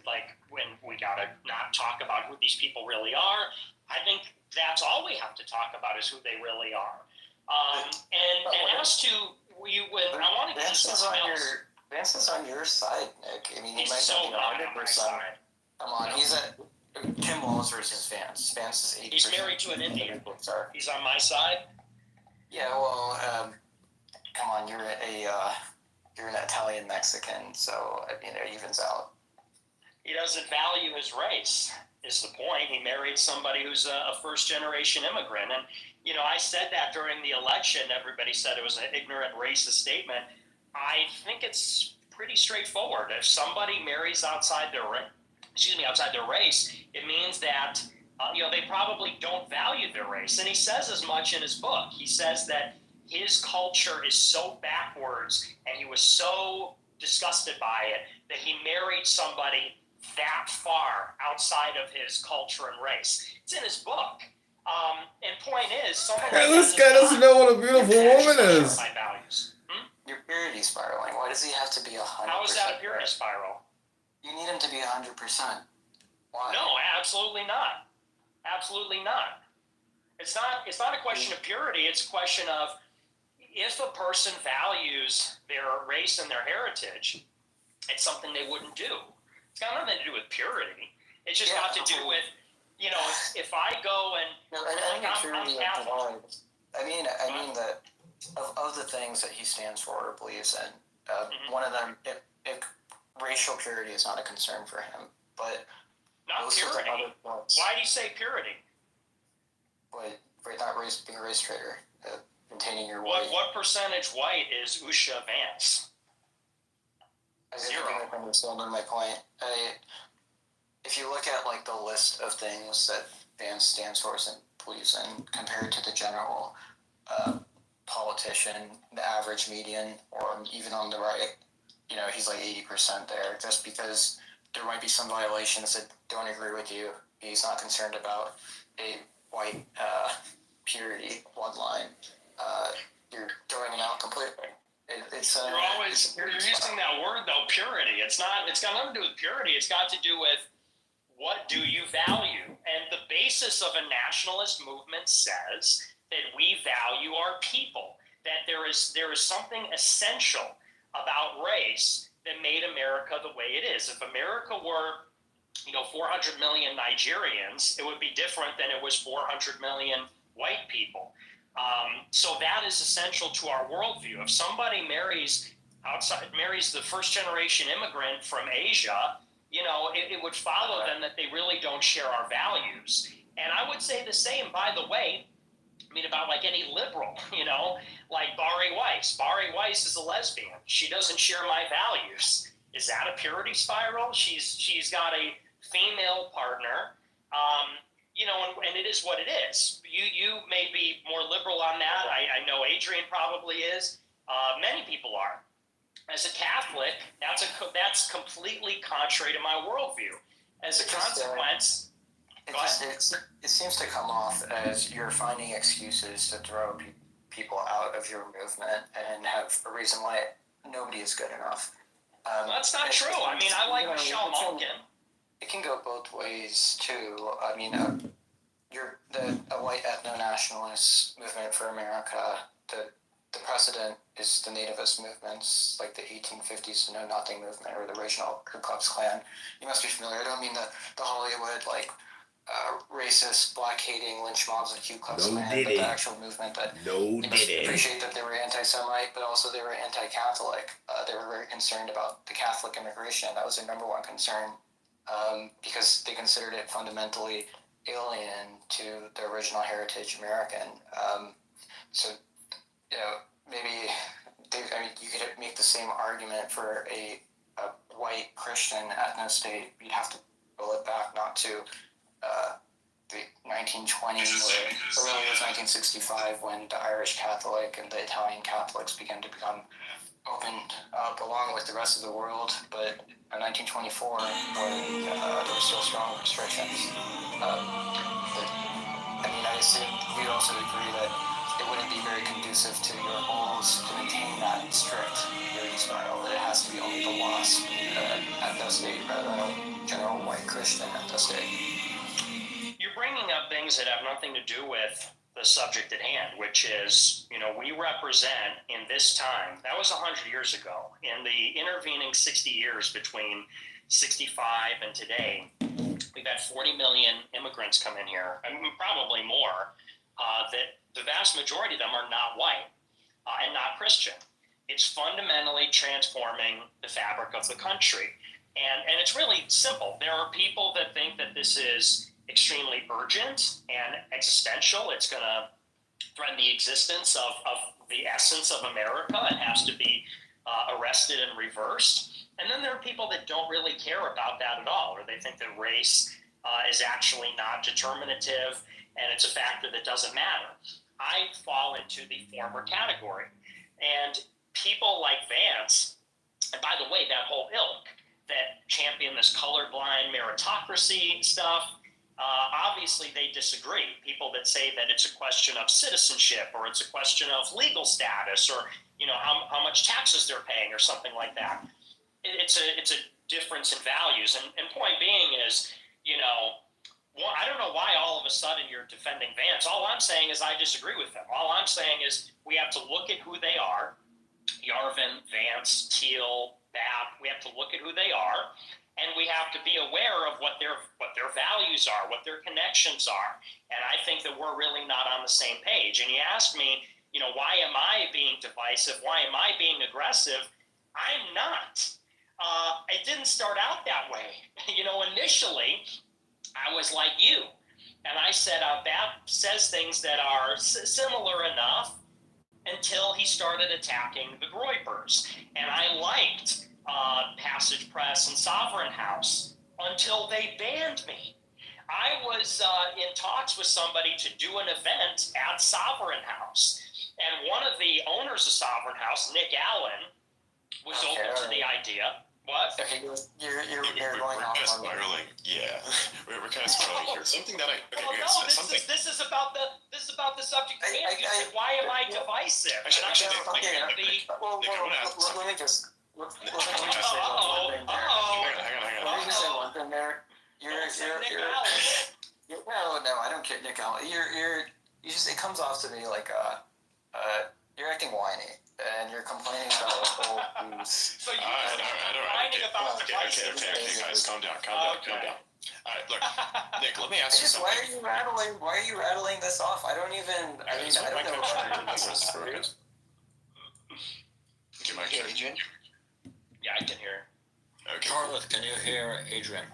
when we gotta not talk about who these people really are, I think that's all we have to talk about is who they really are. And as to I want to get something else. Vance is on your side, Nick. I mean, he He's might so not be not on my 100%. side. Come on, he's at Tim Walz versus Vance. Vance is 80%. He's married to an Indian. Sorry. He's on my side. Yeah, well, come on, you're an Italian Mexican, so it evens out. He doesn't value his race, is the point. He married somebody who's a first-generation immigrant. And, I said that during the election. Everybody said it was an ignorant, racist statement. I think it's pretty straightforward. If somebody marries outside their race, it means that, they probably don't value their race. And he says as much in his book. He says that his culture is so backwards and he was so disgusted by it that he married somebody that far outside of his culture and race. It's in his book. And point is, This guy doesn't know what a beautiful woman is. My values. You're purity spiraling? Why does he have to be 100%? How is that a purity spiral? You need him to be 100%. Why? No, absolutely not. Absolutely not. It's not a question of purity. It's a question of if a person values their race and their heritage, it's something they wouldn't do. It's got nothing to do with purity. It's just got to do with, if I go and No, I mean purity of blood. I mean that of the things that he stands for or believes in, one of them, if racial purity is not a concern for him, but not purity. Why do you say purity? But not being a race traitor, maintaining your white. What percentage white is Usha Vance? Zero. I think I'm understanding my point. If you look at like the list of things that Vance stands for and believes in, compared to the general politician, the average median, or even on the right, he's like 80% there. Just because there might be some violations that don't agree with you, he's not concerned about a white purity bloodline. You're throwing him out completely. You're using that word though, purity. It's got nothing to do with purity. It's got to do with what do you value, and the basis of a nationalist movement says that we value our people. That there is something essential about race that made America the way it is. If America were 400 million Nigerians, it would be different than it was 400 million white people. So that is essential to our worldview. If somebody marries the first generation immigrant from Asia, it would follow them that they really don't share our values. And I would say the same, by the way, about like any liberal, like Bari Weiss. Bari Weiss is a lesbian. She doesn't share my values. Is that a purity spiral? She's got a female partner. And it is what it is. You may be more liberal on that. I know Adrian probably is. Many people are. As a Catholic, that's completely contrary to my worldview. As a consequence, it seems to come off as you're finding excuses to throw people out of your movement and have a reason why nobody is good enough. That's not true. I like Michelle Malkin. It can go both ways too. You're a white ethno-nationalist movement for America. The precedent is the nativist movements, like the 1850s to Know Nothing movement or the original Ku Klux Klan. You must be familiar. I don't mean the Hollywood racist, black-hating lynch mobs of Ku Klux Klan, but the actual movement that you must appreciate that they were anti-Semite, but also they were anti-Catholic. They were very concerned about the Catholic immigration. That was their number one concern. Because they considered it fundamentally alien to the original heritage American. Maybe you could make the same argument for a white Christian ethno-state. You'd have to pull it back not to the 1920s or early as 1965 when the Irish Catholic and the Italian Catholics began to become opened up along with the rest of the world, but in 1924, when there were still strong restrictions. I assume you'd also agree that it wouldn't be very conducive to your goals to maintain that strict purity spiral, that it has to be only the lost ethno-state rather than a general white Christian ethno-state. You're bringing up things that have nothing to do with the subject at hand, which is, we represent in this time, that was 100 years ago, in the intervening 60 years between 65 and today, we've had 40 million immigrants come in here, probably more, that the vast majority of them are not white and not Christian. It's fundamentally transforming the fabric of the country. And it's really simple. There are people that think that this is extremely urgent and existential. It's going to threaten the existence of the essence of America. It has to be arrested and reversed. And then there are people that don't really care about that at all, or they think that race is actually not determinative and it's a factor that doesn't matter. I fall into the former category. And people like Vance, and by the way, that whole ilk that champion this colorblind meritocracy stuff, Obviously, they disagree. People that say that it's a question of citizenship or it's a question of legal status or how much taxes they're paying or something like that. It's a difference in values. And point being is, I don't know why all of a sudden you're defending Vance. All I'm saying is I disagree with them. All I'm saying is we have to look at who they are. Yarvin, Vance, Teal, Babb. We have to look at who they are, and we have to be aware of what their values are, what their connections are. And I think that we're really not on the same page. And you ask me, why am I being divisive? Why am I being aggressive? I'm not. It didn't start out that way. Initially, I was like you, and I said, Babb says things that are similar enough until he started attacking the Groypers. And I liked Passage Press and Sovereign House until they banned me. I was in talks with somebody to do an event at Sovereign House. And one of the owners of Sovereign House, Nick Allen, was open to the idea. What? Okay, you're we're going off kind of on me. spiraling. Yeah, we're kind of spiraling here. Something that This is about the subject. You said, why am I divisive? Actually, Let me just say one thing there. hang Let me just say on. one thing there. No, I don't care, Nick Allen. It comes off to me like you're acting whiny and you're complaining about the whole piece. So you're whining about okay, guys, calm down. All right, look, Nick, let me ask you something. Why are you rattling this off? I don't even. I don't know. Okay, Mike. Adrian? Yeah, I can hear. Okay. Charlotte, can you hear Adrian?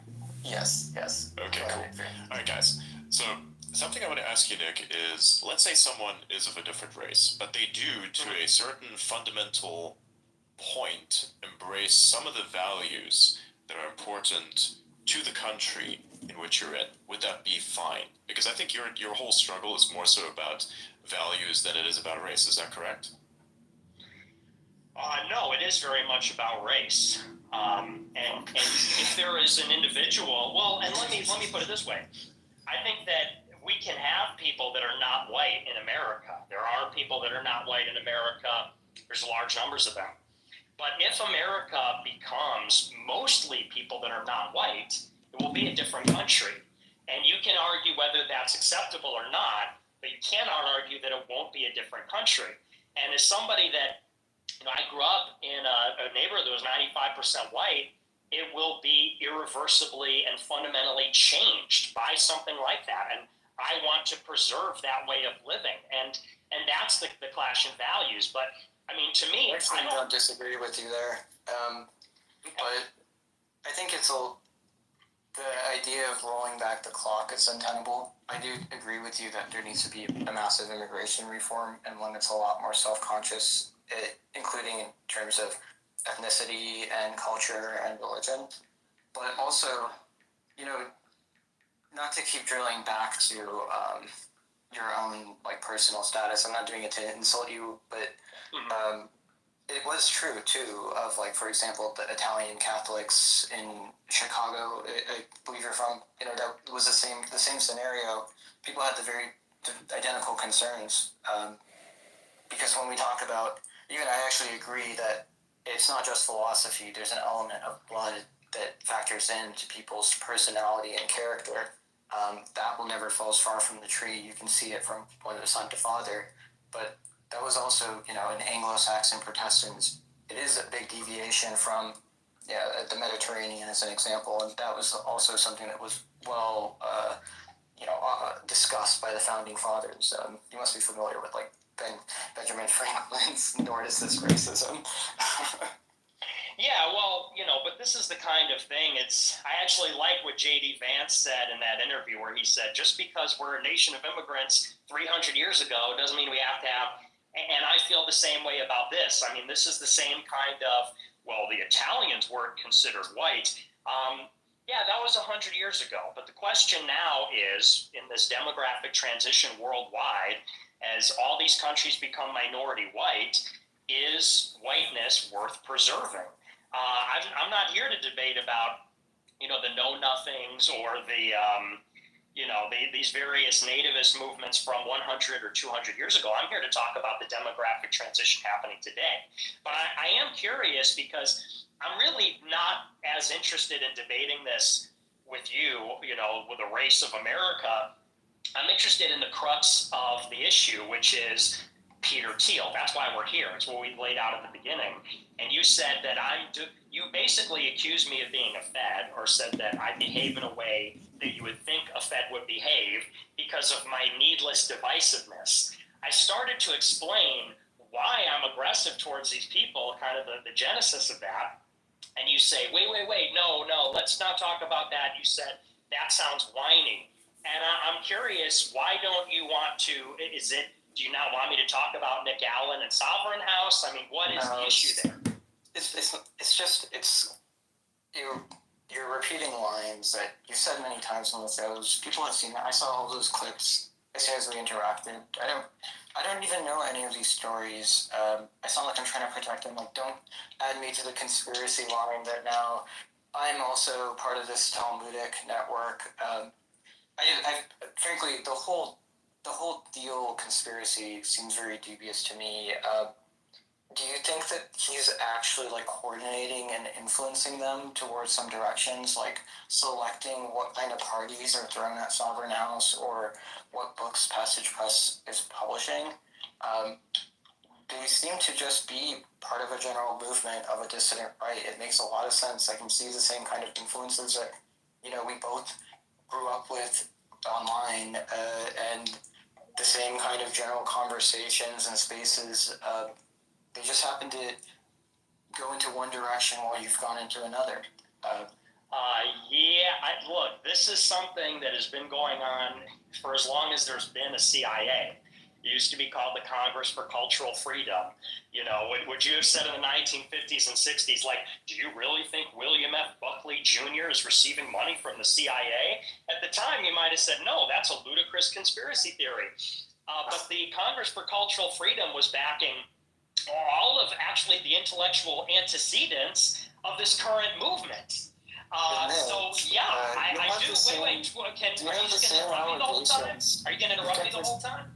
Yes. Okay, cool. All right, guys. So something I want to ask you, Nick, is let's say someone is of a different race, but they do, to a certain fundamental point, embrace some of the values that are important to the country in which you're in. Would that be fine? Because I think your whole struggle is more so about values than it is about race. Is that correct? No, it is very much about race. And if there is an individual, well, and let me put it this way. I think that we can have people that are not white in America. There are people that are not white in America. There's large numbers of them. But if America becomes mostly people that are not white, it will be a different country. And you can argue whether that's acceptable or not, but you cannot argue that it won't be a different country. And as somebody that, I grew up in a neighborhood that was 95% white, it will be irreversibly and fundamentally changed by something like that. And I want to preserve that way of living. And that's the clash in values. But, I mean, to me, I don't disagree with you there. But I think the idea of rolling back the clock is untenable. I do agree with you that there needs to be a massive immigration reform and one that's a lot more self-conscious, including in terms of ethnicity and culture and religion. But also, not to keep drilling back to your own personal status. I'm not doing it to insult you, but it was true too of for example, the Italian Catholics in Chicago. I believe you're from. That was the same scenario. People had the very identical concerns because when we talk about, even I actually agree that it's not just philosophy. There's an element of blood that factors into people's personality and character. That will never falls far from the tree. You can see it from whether son to father. But that was also, in Anglo-Saxon Protestants, it is a big deviation from, the Mediterranean as an example. And that was also something that was well, discussed by the founding fathers. You must be familiar with Benjamin Franklin's Nordicist racism. Yeah, well, but this is the kind of thing, I actually like what J.D. Vance said in that interview where he said, just because we're a nation of immigrants 300 years ago doesn't mean we have to have, and I feel the same way about this. I mean, this is the same kind of, the Italians weren't considered white. Yeah, that was 100 years ago. But the question now is, in this demographic transition worldwide, as all these countries become minority white, is whiteness worth preserving? I'm not here to debate about, the know-nothings or the, these various nativist movements from 100 or 200 years ago. I'm here to talk about the demographic transition happening today. But I am curious because I'm really not as interested in debating this with you, with the race of America. I'm interested in the crux of the issue, which is Peter Thiel. That's why we're here. It's what we laid out at the beginning. And you said that you basically accused me of being a Fed, or said that I behave in a way that you would think a Fed would behave because of my needless divisiveness. I started to explain why I'm aggressive towards these people, kind of the genesis of that. And you say, wait, no, let's not talk about that. You said, that sounds whiny. And I'm curious, why don't you want to, do you not want me to talk about Nick Allen and Sovereign House? I mean, what is the issue there? You're repeating lines that you said many times on the shows. People have seen it. I saw all those clips as soon as we interacted. I don't even know any of these stories. I sound like I'm trying to protect them. Like, don't add me to the conspiracy line that now I'm also part of this Talmudic network. Frankly, the whole Thiel conspiracy seems very dubious to me. Do you think that he's actually like coordinating and influencing them towards some directions, like selecting what kind of parties are thrown at Sovereign House or what books Passage Press is publishing? They seem to just be part of a general movement of a dissident right. It makes a lot of sense. I can see the same kind of influences that we both grew up with online, and the same kind of general conversations and spaces. They just happen to go into one direction while you've gone into another. Look, this is something that has been going on for as long as there's been a CIA. It used to be called the Congress for Cultural Freedom. Would you have said in the 1950s and 60s, like, do you really think William F. Buckley Jr. is receiving money from the CIA? At the time, you might have said, no, that's a ludicrous conspiracy theory. But the Congress for Cultural Freedom was backing all of actually the intellectual antecedents of this current movement. I do. Wait. Are you just going to interrupt me the whole time? Are you going to interrupt me the whole time?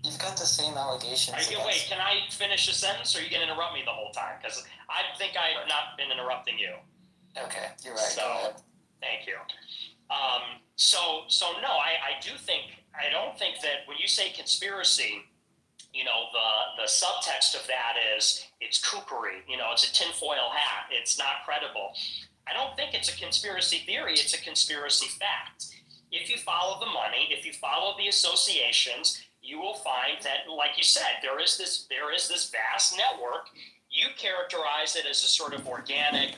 You've got the same allegations. Wait, can I finish a sentence, or are you going to interrupt me the whole time? Because I think I have not been interrupting you. Okay, you're right. So, go ahead. Thank you. No, I don't think that when you say conspiracy, the subtext of that is it's kookery. It's a tinfoil hat. It's not credible. I don't think it's a conspiracy theory. It's a conspiracy fact. If you follow the money, if you follow the associations, you will find that, like you said, there is this vast network. You characterize it as a sort of organic,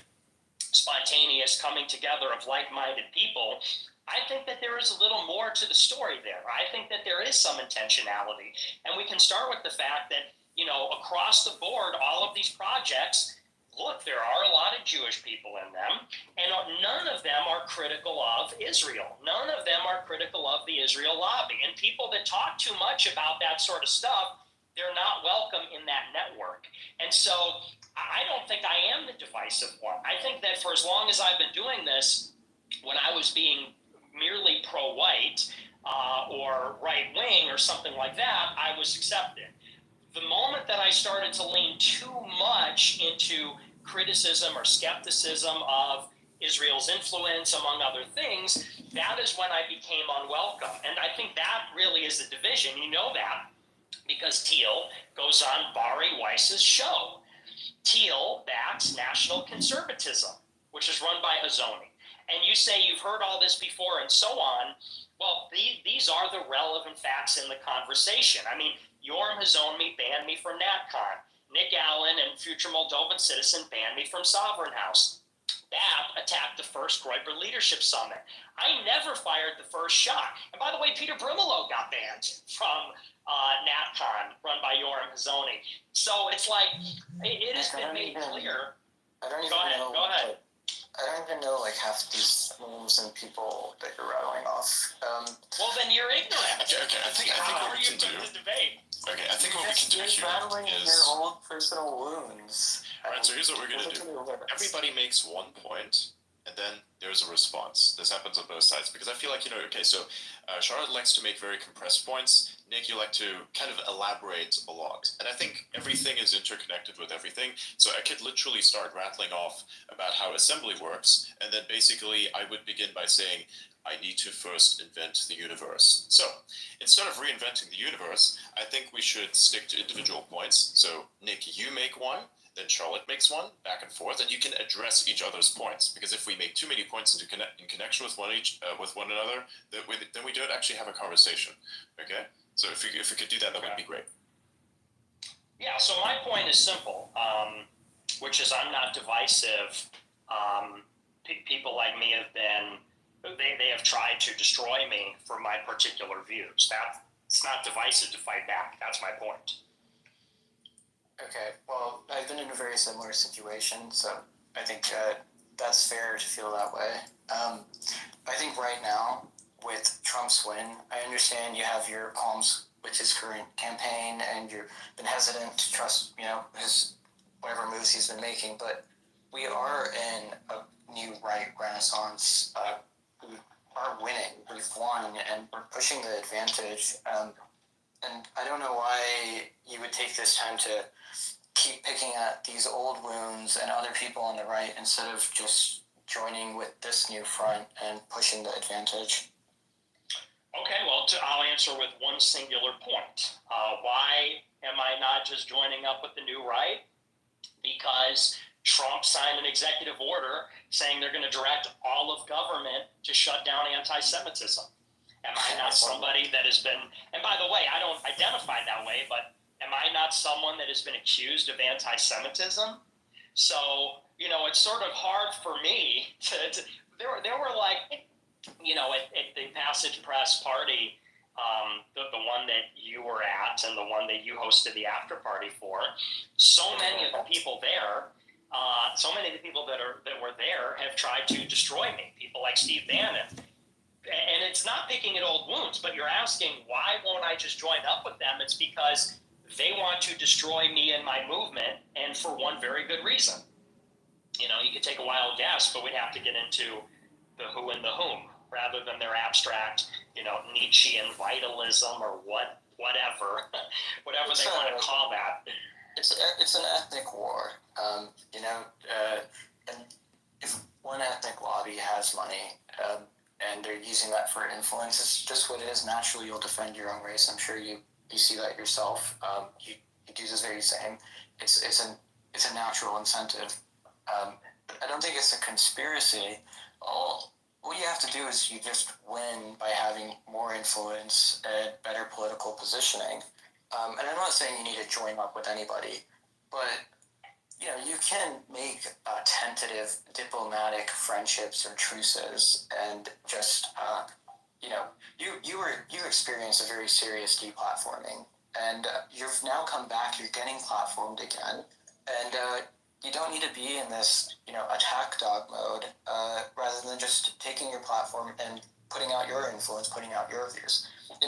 spontaneous coming together of like-minded people. I think that there is a little more to the story there. I think that there is some intentionality. And we can start with the fact that, across the board, all of these projects, look, there are a lot of Jewish people in them, and none of them are critical of Israel. None of them are critical of the Israel lobby. And people that talk too much about that sort of stuff, they're not welcome in that network. And so I don't think I am the divisive one. I think that for as long as I've been doing this, when I was being merely pro-white or right-wing or something like that, I was accepted. The moment that I started to lean too much into criticism or skepticism of Israel's influence, among other things, that is when I became unwelcome. And I think that really is the division. You know that because Thiel goes on Bari Weiss's show. Thiel backs national conservatism, which is run by Hazony. And you say you've heard all this before and so on. Well, these are the relevant facts in the conversation. I mean, Yoram Hazony banned me from NatCon. Nick Allen and future Moldovan citizen banned me from Sovereign House. That attacked the first Groyper Leadership Summit. I never fired the first shot. And by the way, Peter Brimelow got banned from NatCon, run by Yoram Hazony. So it's like, it has been made clear. Go ahead. I don't even know half these names and people that you're rattling off. Well, then you're ignorant. Okay. I think How what are we you can do. going to debate? Okay, I think what we can do You're here rattling in is. your old personal wounds. Alright, so here's what we're gonna do. Everybody makes one point, and then there's a response. This happens on both sides because I feel like, okay, so Charlotte likes to make very compressed points. Nick, you like to kind of elaborate a lot. And I think everything is interconnected with everything. So I could literally start rattling off about how assembly works, and then basically I would begin by saying, I need to first invent the universe. So instead of reinventing the universe, I think we should stick to individual points. So Nick, you make one, then Charlotte makes one, back and forth, and you can address each other's points. Because if we make too many points in connection with one another, then we don't actually have a conversation. Okay, so if we could do that, that would be great. Yeah. So my point is simple, which is I'm not divisive. People like me have been. They have tried to destroy me for my particular views. It's not divisive to fight back. That's my point. Okay, well, I've been in a very similar situation, so I think that's fair to feel that way. I think right now, with Trump's win, I understand you have your qualms with his current campaign, and you've been hesitant to trust, his whatever moves he's been making, but we are in a new right renaissance. We are winning. We've won, and we're pushing the advantage. And I don't know why you would take this time to keep picking at these old wounds and other people on the right instead of just joining with this new front and pushing the advantage. Okay, well, I'll answer with one singular point. Why am I not just joining up with the new right? Because Trump signed an executive order saying they're going to direct all of government to shut down anti-Semitism. Am I not somebody that has been, and by the way, I don't identify that way, but am I not someone that has been accused of anti-Semitism? So, it's sort of hard for me to there were like, at the Passage Press party, the one that you were at and the one that you hosted the after party for, so many of the people there, that were there have tried to destroy me. People like Steve Bannon. And it's not picking at old wounds, but you're asking, why won't I just join up with them? It's because they want to destroy me and my movement, and for one very good reason. You could take a wild guess, but we'd have to get into the who and the whom, rather than their abstract, Nietzschean vitalism or whatever they want to call that. It's an ethnic war, and if one ethnic lobby has money, and they're using that for influence, it's just what it is. Naturally, you'll defend your own race. I'm sure you see that yourself. You do the very same. It's a natural incentive. I don't think it's a conspiracy. All you have to do is you just win by having more influence and better political positioning. And I'm not saying you need to join up with anybody, but you can make tentative diplomatic friendships or truces, and just you experience a very serious deplatforming, and you've now come back. You're getting platformed again, and you don't need to be in this attack dog mode, rather than just taking your platform and putting out your influence, putting out your views.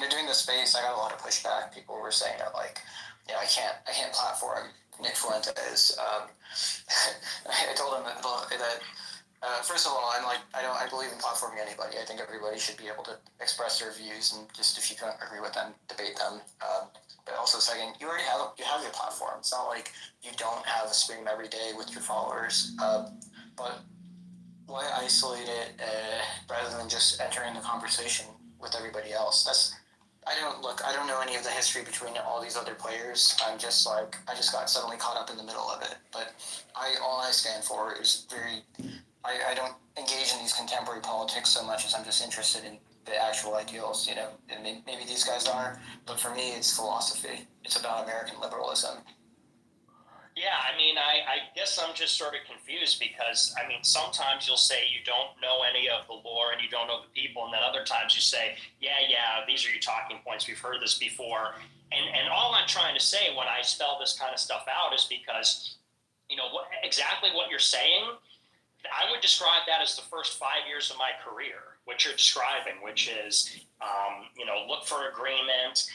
During the space, I got a lot of pushback. People were saying that, like, I can't platform Nick Fuentes. I told him that first of all, I believe in platforming anybody. I think everybody should be able to express their views, and just if you don't agree with them, debate them. But also, second, you already have your platform. It's not like you don't have a stream every day with your followers. But why isolate it rather than just entering the conversation with everybody else? I don't know any of the history between all these other players. I just got suddenly caught up in the middle of it. But all I stand for is I don't engage in these contemporary politics so much as I'm just interested in the actual ideals, and maybe these guys are, but for me, it's philosophy. It's about American liberalism. Yeah, I guess I'm just sort of confused because, sometimes you'll say you don't know any of the lore and you don't know the people, and then other times you say, yeah, these are your talking points. We've heard this before. And all I'm trying to say when I spell this kind of stuff out is because, exactly what you're saying, I would describe that as the first 5 years of my career, what you're describing, which is, look for agreement,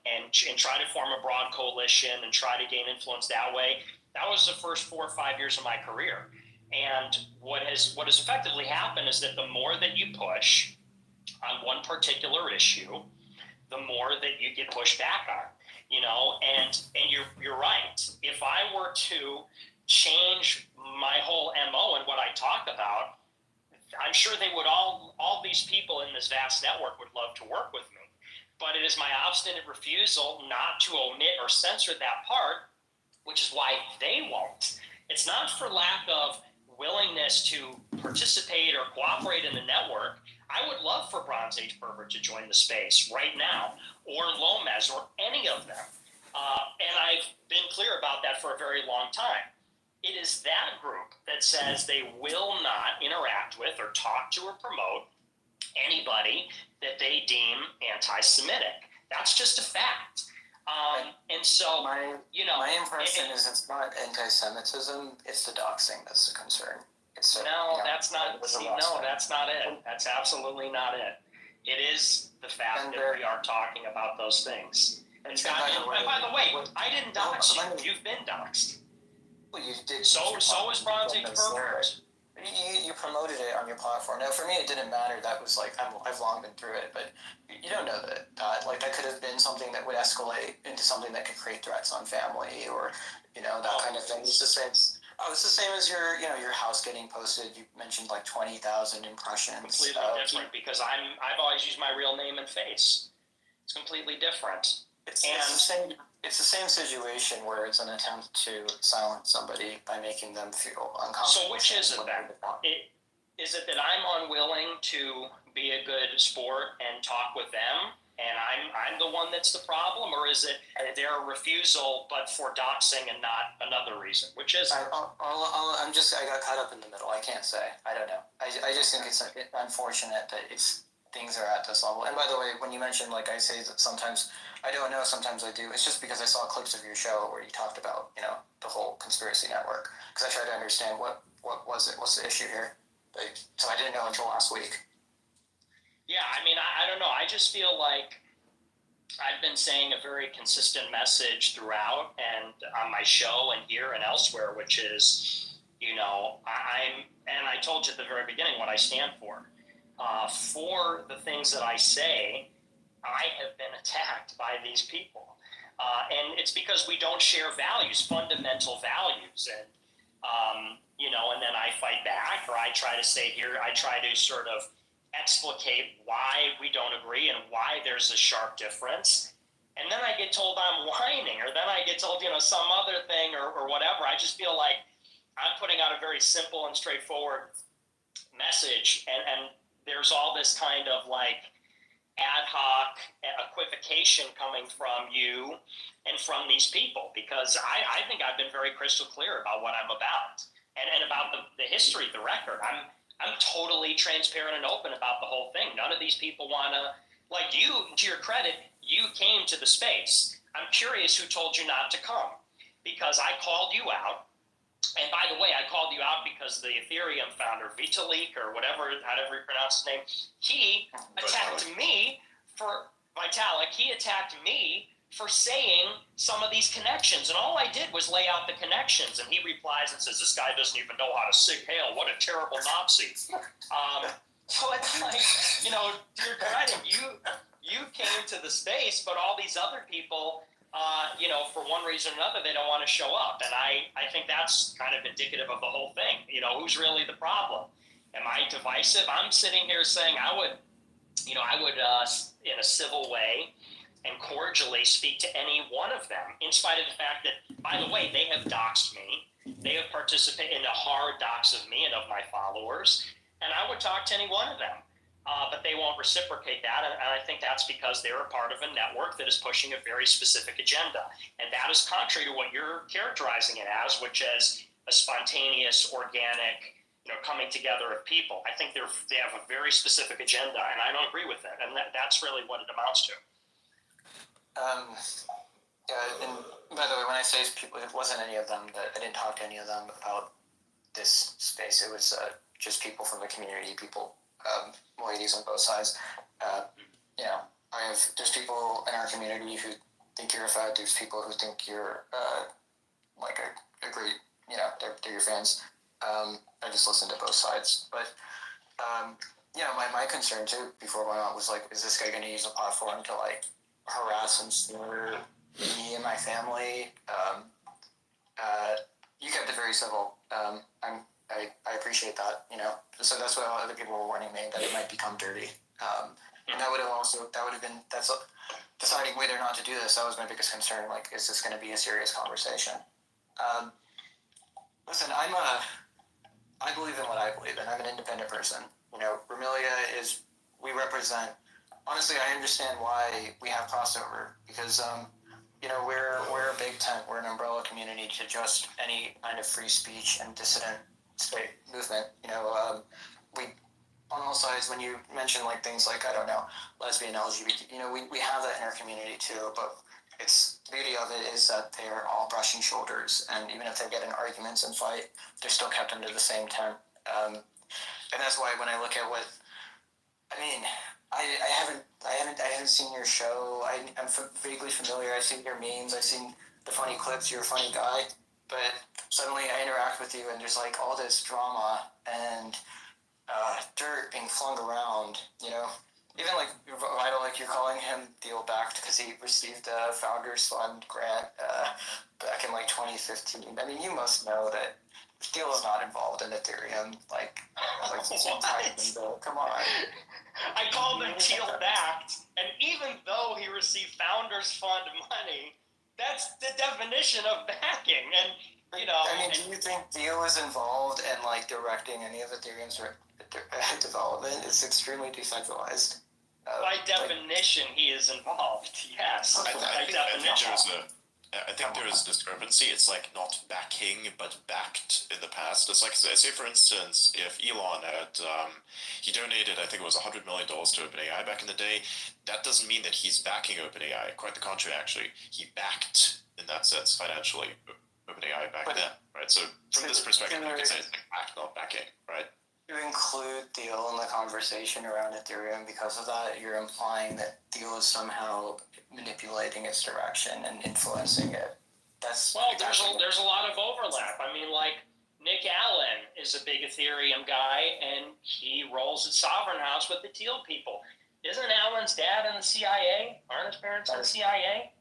and try to form a broad coalition and try to gain influence that way. That was the first 4 or 5 years of my career. And what has effectively happened is that the more that you push on one particular issue, the more that you get pushed back on, you know, and you're right. If I were to change my whole MO and what I talk about, I'm sure they would all these people in this vast network would love to work with me. But it is my obstinate refusal not to omit or censor that part, which is why they won't. It's not for lack of willingness to participate or cooperate in the network. I would love for Bronze Age Pervert to join the space right now, or Lomez, or any of them. And I've been clear about that for a very long time. It is that group that says they will not interact with or talk to or promote anybody that they deem anti-Semitic. That's just a fact. And so, my impression is it's not anti-Semitism; it's the doxing that's the concern. That's not. That's not it. That's absolutely not it. It is the fact that we are talking about those things. And by the way, I didn't dox you. You've been doxed. Well, you did. So is Bronze Age Pervert. You promoted it on your platform. Now, for me, it didn't matter. That was like I've long been through it, but you don't know that. Like that could have been something that would escalate into something that could create threats on family, or that kind of thing. It's the same. It's the same as your house getting posted. You mentioned like 20,000 impressions. Completely different because I've always used my real name and face. It's completely different. It's the same situation where it's an attempt to silence somebody by making them feel uncomfortable. So which is it then? Is it that I'm unwilling to be a good sport and talk with them, and I'm the one that's the problem, or is it their refusal but for doxing and not another reason? Which is it? I got caught up in the middle. I can't say. I don't know. I just think it's unfortunate that things are at this level. And by the way, when you mentioned, like I say that sometimes I don't know, sometimes I do. It's just because I saw clips of your show where you talked about, the whole conspiracy network. Because I tried to understand what was it, what's the issue here. So I didn't know until last week. Yeah, I mean, I don't know. I just feel like I've been saying a very consistent message throughout, and on my show and here and elsewhere, which is, I told you at the very beginning what I stand for. For the things that I say, I have been attacked by these people. And it's because we don't share values, fundamental values. And, and then I fight back, or I try to sort of explicate why we don't agree and why there's a sharp difference. And then I get told I'm whining, or then I get told, some other thing or whatever. I just feel like I'm putting out a very simple and straightforward message, and there's all this kind of like ad hoc equivocation coming from you and from these people, because I think I've been very crystal clear about what I'm about and about the history, the record. I'm totally transparent and open about the whole thing. None of these people want to, like you, to your credit, you came to the space. I'm curious who told you not to come, because I called you out. And by the way, I called you out because the Ethereum founder, Vitalik, or however you pronounce his name, he attacked me for saying some of these connections. And all I did was lay out the connections. And he replies and says, this guy doesn't even know how to sig hail. What a terrible Nazi. So it's like, to your credit, you came to the space, but all these other people, for one reason or another, they don't want to show up. And I think that's kind of indicative of the whole thing. Who's really the problem? Am I divisive? I'm sitting here saying I would in a civil way and cordially speak to any one of them, in spite of the fact that, by the way, they have doxed me. They have participated in a hard dox of me and of my followers. And I would talk to any one of them. But they won't reciprocate that, and I think that's because they're a part of a network that is pushing a very specific agenda, and that is contrary to what you're characterizing it as, which is a spontaneous, organic, coming together of people. I think they have a very specific agenda, and I don't agree with it, and that's really what it amounts to. And by the way, when I say people, it wasn't any of them. I didn't talk to any of them about this space. It was just people from the community, people. Ladies on both sides. There's people in our community who think you're a fad. There's people who think you're like a great, they're your fans. I just listened to both sides. But my concern too before going on was like, is this guy going to use a platform to like harass and slur me and my family? You kept it very civil. I appreciate that. So that's what other people were warning me, that it might become dirty. And that would have been deciding whether or not to do this. That was my biggest concern. Like, is this going to be a serious conversation? Listen, I believe in what I believe in. I'm an independent person. Remilia we represent. Honestly, I understand why we have crossover, because we're a big tent. We're an umbrella community to just any kind of free speech and dissident state movement. We on all sides, when you mention like things like, I don't know, lesbian, LGBT, we have that in our community too. But the beauty of it is that they're all brushing shoulders, and even if they get in arguments and fight, they're still kept under the same tent. And that's why when I look at I haven't seen your show. I'm vaguely familiar. I've seen your memes. I've seen the funny clips. You're a funny guy. But suddenly I interact with you, and there's like all this drama and dirt being flung around. Even like Vital, like you're calling him deal backed because he received a Founders Fund grant back in like 2015. I mean, you must know that Steele is not involved in Ethereum. Like come on. I called him Teal backed, and even though he received Founders Fund money, that's the definition of backing. And do you think Theo is involved in like directing any of Ethereum's development? It's extremely decentralized. By definition, he is involved. Yes. I think there is discrepancy. It's like not backing, but backed in the past. It's like, say for instance, if Elon had, he donated, I think it was $100 million to OpenAI back in the day, that doesn't mean that he's backing OpenAI. Quite the contrary, actually. He backed, in that sense, financially, OpenAI back then, right? So from this perspective, you can say it's like backed, not backing, right? You include Theo in the conversation around Ethereum because of that. You're implying that Theo is somehow manipulating its direction and influencing it. There's a lot of overlap. I mean, like Nick Allen is a big Ethereum guy, and he rolls at Sovereign House with the Teal people. Isn't Allen's dad in the CIA? Aren't his parents in the CIA?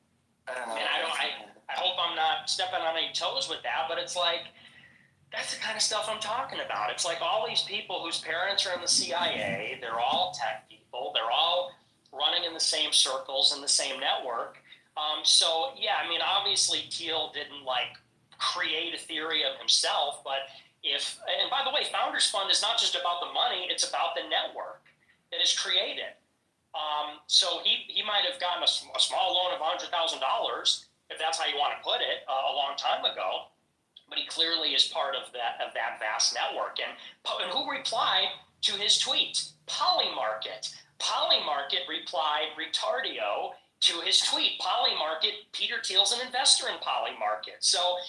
I don't know. I hope I'm not stepping on any toes with that, but it's like, that's the kind of stuff I'm talking about. It's like all these people whose parents are in the CIA, they're all tech people, they're all running in the same circles in the same network. Obviously Teal didn't like create Ethereum himself, but and by the way, Founders Fund is not just about the money, it's about the network that is created. So he might have gotten a small loan of $100,000, if that's how you want to put it, a long time ago. But he clearly is part of that vast network. And who replied to his tweet? Polymarket. Polymarket replied retardio to his tweet. Polymarket, Peter Thiel's an investor in Polymarket. So,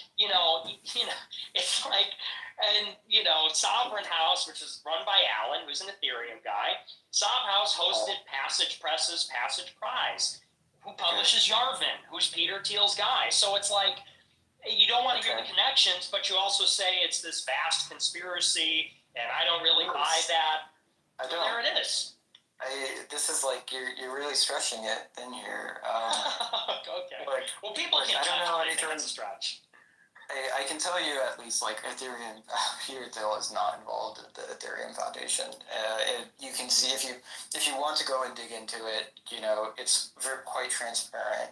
it's like, and, Sovereign House, which is run by Alan, who's an Ethereum guy. Sovereign House hosted Passage Press's Passage Prize, who publishes Yarvin, who's Peter Thiel's guy. So it's like, you don't want to hear the connections, but you also say it's this vast conspiracy, and I don't really buy that. I don't. There it is. This is like you're really stretching it in here. Okay. Well, people can judge anything that's a stretch. I can tell you at least, like, Ethereum, Peter Thiel is not involved in the Ethereum Foundation. You can see if you want to go and dig into it, it's quite transparent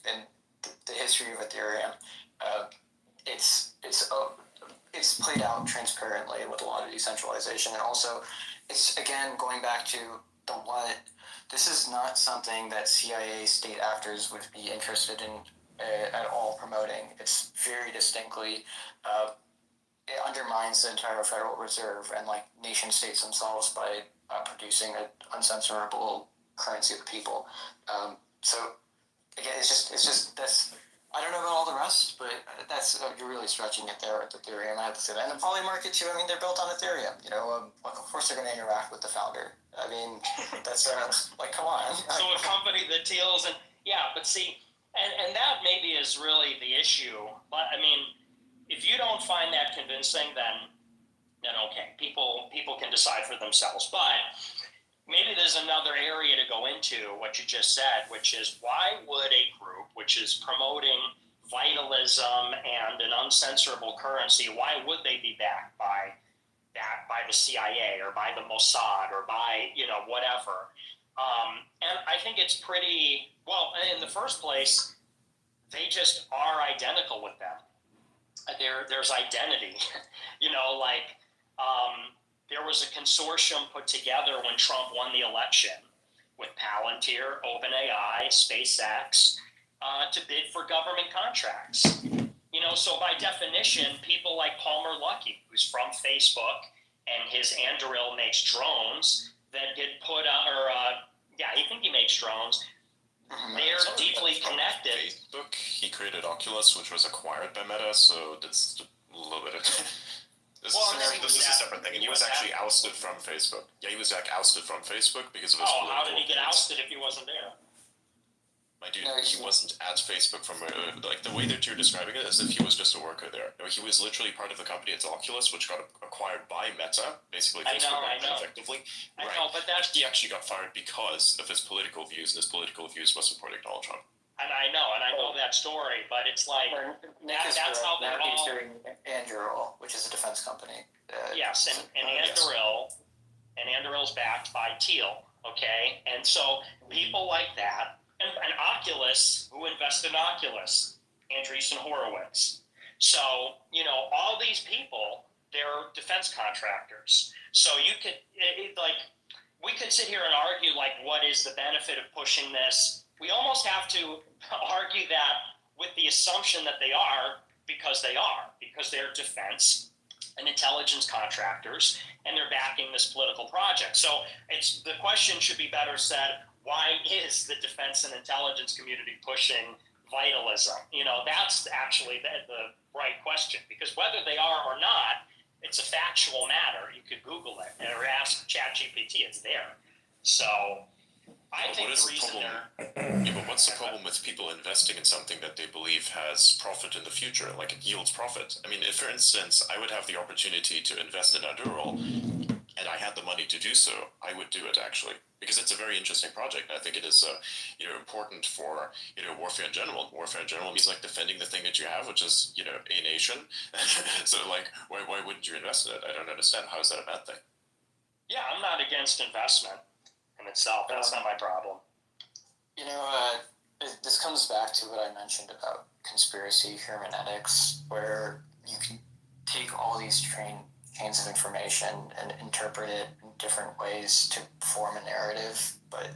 in the history of Ethereum. It's played out transparently with a lot of decentralization, and also it's again going back to the what. This is not something that CIA state actors would be interested in at all promoting. It's very distinctly it undermines the entire Federal Reserve and like nation states themselves by producing an uncensorable currency of the people. So again, it's just that's. I don't know about all the rest, but that's you're really stretching it there at Ethereum. I have to say that. And the Poly market too. I mean, they're built on Ethereum. Of course they're going to interact with the founder. I mean, that's like, come on. So a company that deals but see, and that maybe is really the issue. But I mean, if you don't find that convincing, then then okay, people can decide for themselves. But maybe there's another area to go into what you just said, which is why would a group which is promoting vitalism and an uncensorable currency, why would they be backed by the CIA or by the Mossad or by, whatever? And I think it's pretty, well, in the first place, they just are identical with them. There's identity, there was a consortium put together when Trump won the election with Palantir, OpenAI, SpaceX, to bid for government contracts. So by definition, people like Palmer Luckey, who's from Facebook, and his Anduril makes drones that get put on, I think he makes drones. They're deeply connected. Facebook, he created Oculus, which was acquired by Meta, so that's a little bit of... This is a separate thing, and he was actually ousted from Facebook. Yeah, he was ousted from Facebook because of his political how did he get views. ousted if he wasn't there? My dude, he wasn't at Facebook from like the way that you're describing it, as if he was just a worker there. No, he was literally part of the company. It's Oculus, which got acquired by Meta, basically Facebook, I know. effectively. I know, but that's... He actually got fired because of his political views, and his political views was supporting Donald Trump. And I know that story, but it's like that's how they're all. He's doing Anduril, which is a defense company. Yes, and Anduril, and Anduril's backed by Teal. Okay, and so people like that, and Oculus, who invested in Oculus, Andreessen Horowitz. So all these people, they're defense contractors. So you could we could sit here and argue what is the benefit of pushing this. We almost have to argue that with the assumption that they are because they're defense and intelligence contractors, and they're backing this political project. So the question should be better said: why is the defense and intelligence community pushing vitalism? That's actually the right question, because whether they are or not, it's a factual matter. You could Google it or ask ChatGPT. It's there. So I think the reason Yeah, but what's the problem with people investing in something that they believe has profit in the future, like it yields profit? I mean, if, for instance, I would have the opportunity to invest in Anduril, and I had the money to do so, I would do it, actually, because it's a very interesting project. And I think it is, important for, warfare in general. Warfare in general means defending the thing that you have, which is, a nation. So why wouldn't you invest in it? I don't understand. How is that a bad thing? Yeah, I'm not against investment in itself. That's not my problem. This comes back to what I mentioned about conspiracy hermeneutics, where you can take all these chains of information and interpret it in different ways to form a narrative, but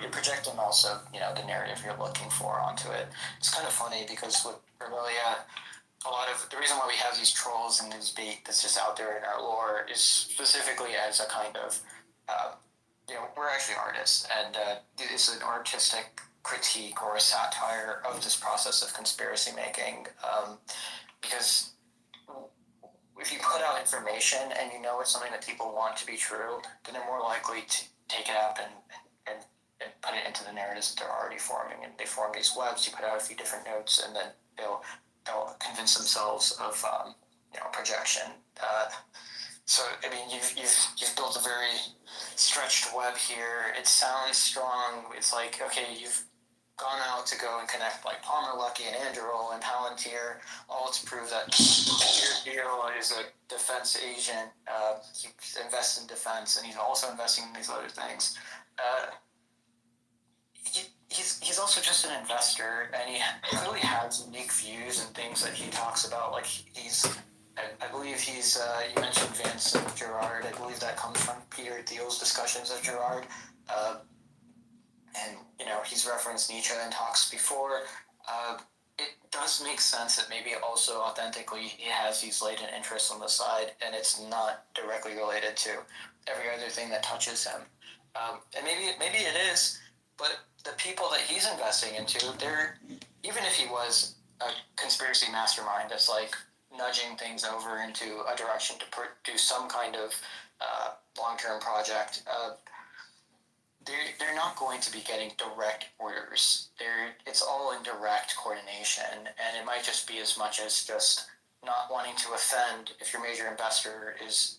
you're projecting also, the narrative you're looking for onto it. It's kind of funny because with Rebellia, a lot of the reason why we have these trolls and this bait that's just out there in our lore is specifically as a kind of, we're actually artists, and it's an artistic critique or a satire of this process of conspiracy making, because if you put out information and it's something that people want to be true, then they're more likely to take it up and put it into the narratives that they're already forming, and they form these webs. You put out a few different notes, and then they'll convince themselves of projection. So I mean, you've built a very stretched web here. It sounds strong. It's like, okay, you've gone out to go and connect Palmer Luckey and Anduril and Palantir, all to prove that Peter Thiel is a defense agent. He invests in defense, and he's also investing in these other things. He's also just an investor, and he clearly has unique views and things that he talks about. I believe he's, you mentioned Vance Gerard. I believe that comes from Peter Thiel's discussions of Gerard. And, he's referenced Nietzsche in talks before. It does make sense that maybe also authentically he has these latent interests on the side, and it's not directly related to every other thing that touches him. And maybe it is, but the people that he's investing into, even if he was a conspiracy mastermind that's nudging things over into a direction to produce some kind of long-term project, they're not going to be getting direct orders. It's all indirect coordination, and it might just be as much as just not wanting to offend if your major investor is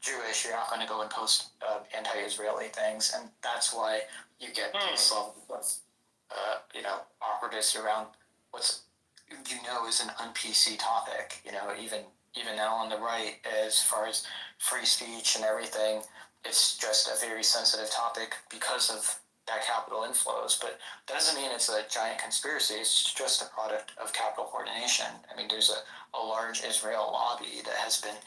Jewish, you're not going to go and post anti-Israeli things, and that's why you get these levels of, awkwardness around what's is an un-PC topic. Even now on the right, as far as free speech and everything, it's just a very sensitive topic because of that capital inflows. But that doesn't mean it's a giant conspiracy. It's just a product of capital coordination. I mean, there's a large Israel lobby that has been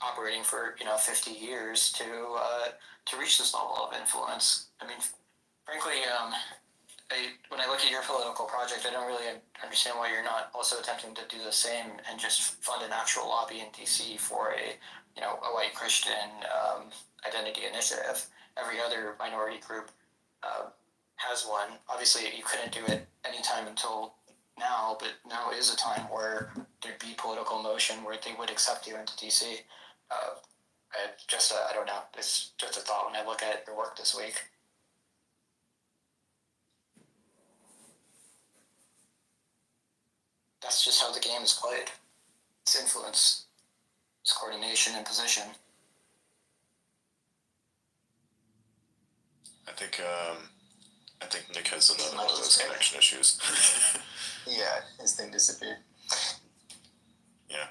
operating for 50 years to reach this level of influence. I mean, frankly, when I look at your political project, I don't really understand why you're not also attempting to do the same and just fund an actual lobby in DC for a white Christian identity initiative. Every other minority group has one. Obviously, you couldn't do it anytime until now, but now is a time where there'd be political motion where they would accept you into DC. I don't know. It's just a thought when I look at your work this week. That's just how the game is played. It's influence, it's coordination and position. I think Nick has another one of those connection issues. Yeah, his thing disappeared. Yeah.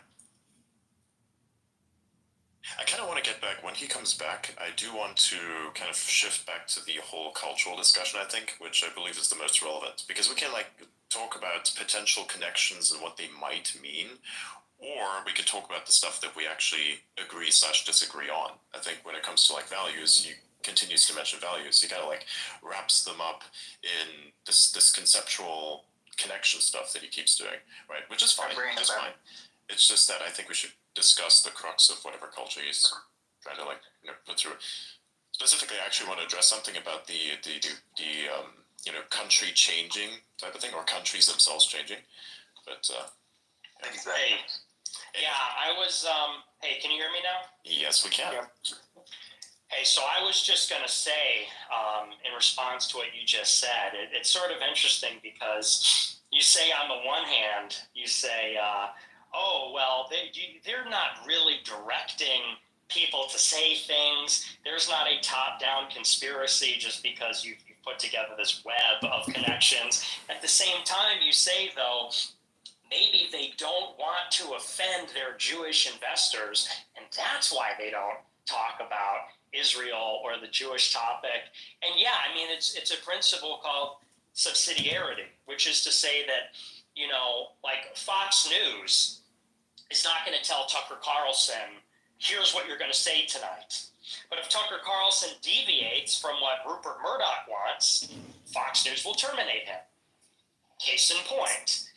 I kind of want to get back, when he comes back, I do want to kind of shift back to the whole cultural discussion, I think, which I believe is the most relevant. Because we can, talk about potential connections and what they might mean, or we could talk about the stuff that we actually agree/disagree on. I think when it comes to, values, he continues to mention values. He kind of, wraps them up in this conceptual connection stuff that he keeps doing, right? Which is fine, just fine. It's just that I think we should discuss the crux of whatever culture he's trying to put through. Specifically, I actually want to address something about the country changing type of thing, or countries themselves changing. But Hey, I was. Hey, can you hear me now? Yes, we can. Yeah. Hey, so I was just gonna say, in response to what you just said, it's sort of interesting because you say on the one hand, you say, they're not really directing people to say things. There's not a top-down conspiracy just because you've put together this web of connections. At the same time, you say, though, maybe they don't want to offend their Jewish investors, and that's why they don't talk about Israel or the Jewish topic. And yeah, I mean, it's a principle called subsidiarity, which is to say that, Fox News is not going to tell Tucker Carlson, here's what you're going to say tonight. But if Tucker Carlson deviates from what Rupert Murdoch wants, Fox News will terminate him. Case in point.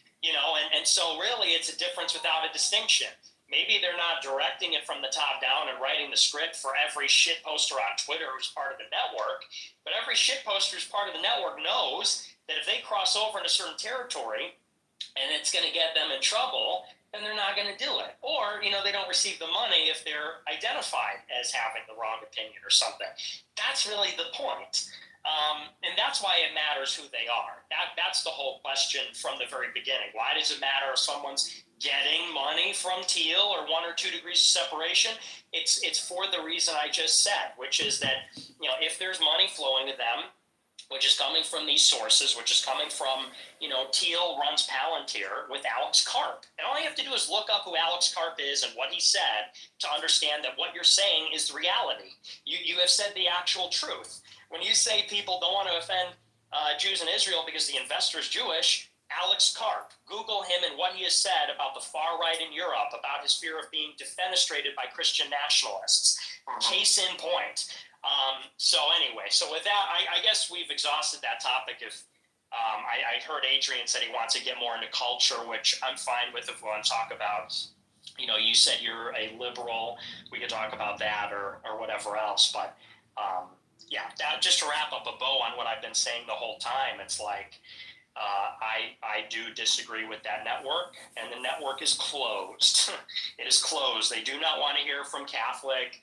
And so really it's a difference without a distinction. Maybe they're not directing it from the top down and writing the script for every shit poster on Twitter who's part of the network, but every shit poster who's part of the network knows that if they cross over into certain territory and it's going to get them in trouble, then they're not going to do it. Or, they don't receive the money if they're identified as having the wrong opinion or something. That's really the point. And that's why it matters who they are. That's the whole question from the very beginning. Why does it matter if someone's getting money from Thiel or 1 or 2 degrees of separation? It's for the reason I just said, which is that, if there's money flowing to them, which is coming from these sources, which is coming from, Thiel runs Palantir with Alex Karp. And all you have to do is look up who Alex Karp is and what he said to understand that what you're saying is the reality. You have said the actual truth. When you say people don't want to offend Jews in Israel because the investor is Jewish, Alex Karp, Google him and what he has said about the far right in Europe, about his fear of being defenestrated by Christian nationalists. Case in point. So with that, I guess we've exhausted that topic. If I heard Adrian said he wants to get more into culture, which I'm fine with if we want to talk about. You said you're a liberal. We could talk about that or whatever else. But that just to wrap up a bow on what I've been saying the whole time. It's I do disagree with that network, and the network is closed. It is closed. They do not want to hear from Catholic,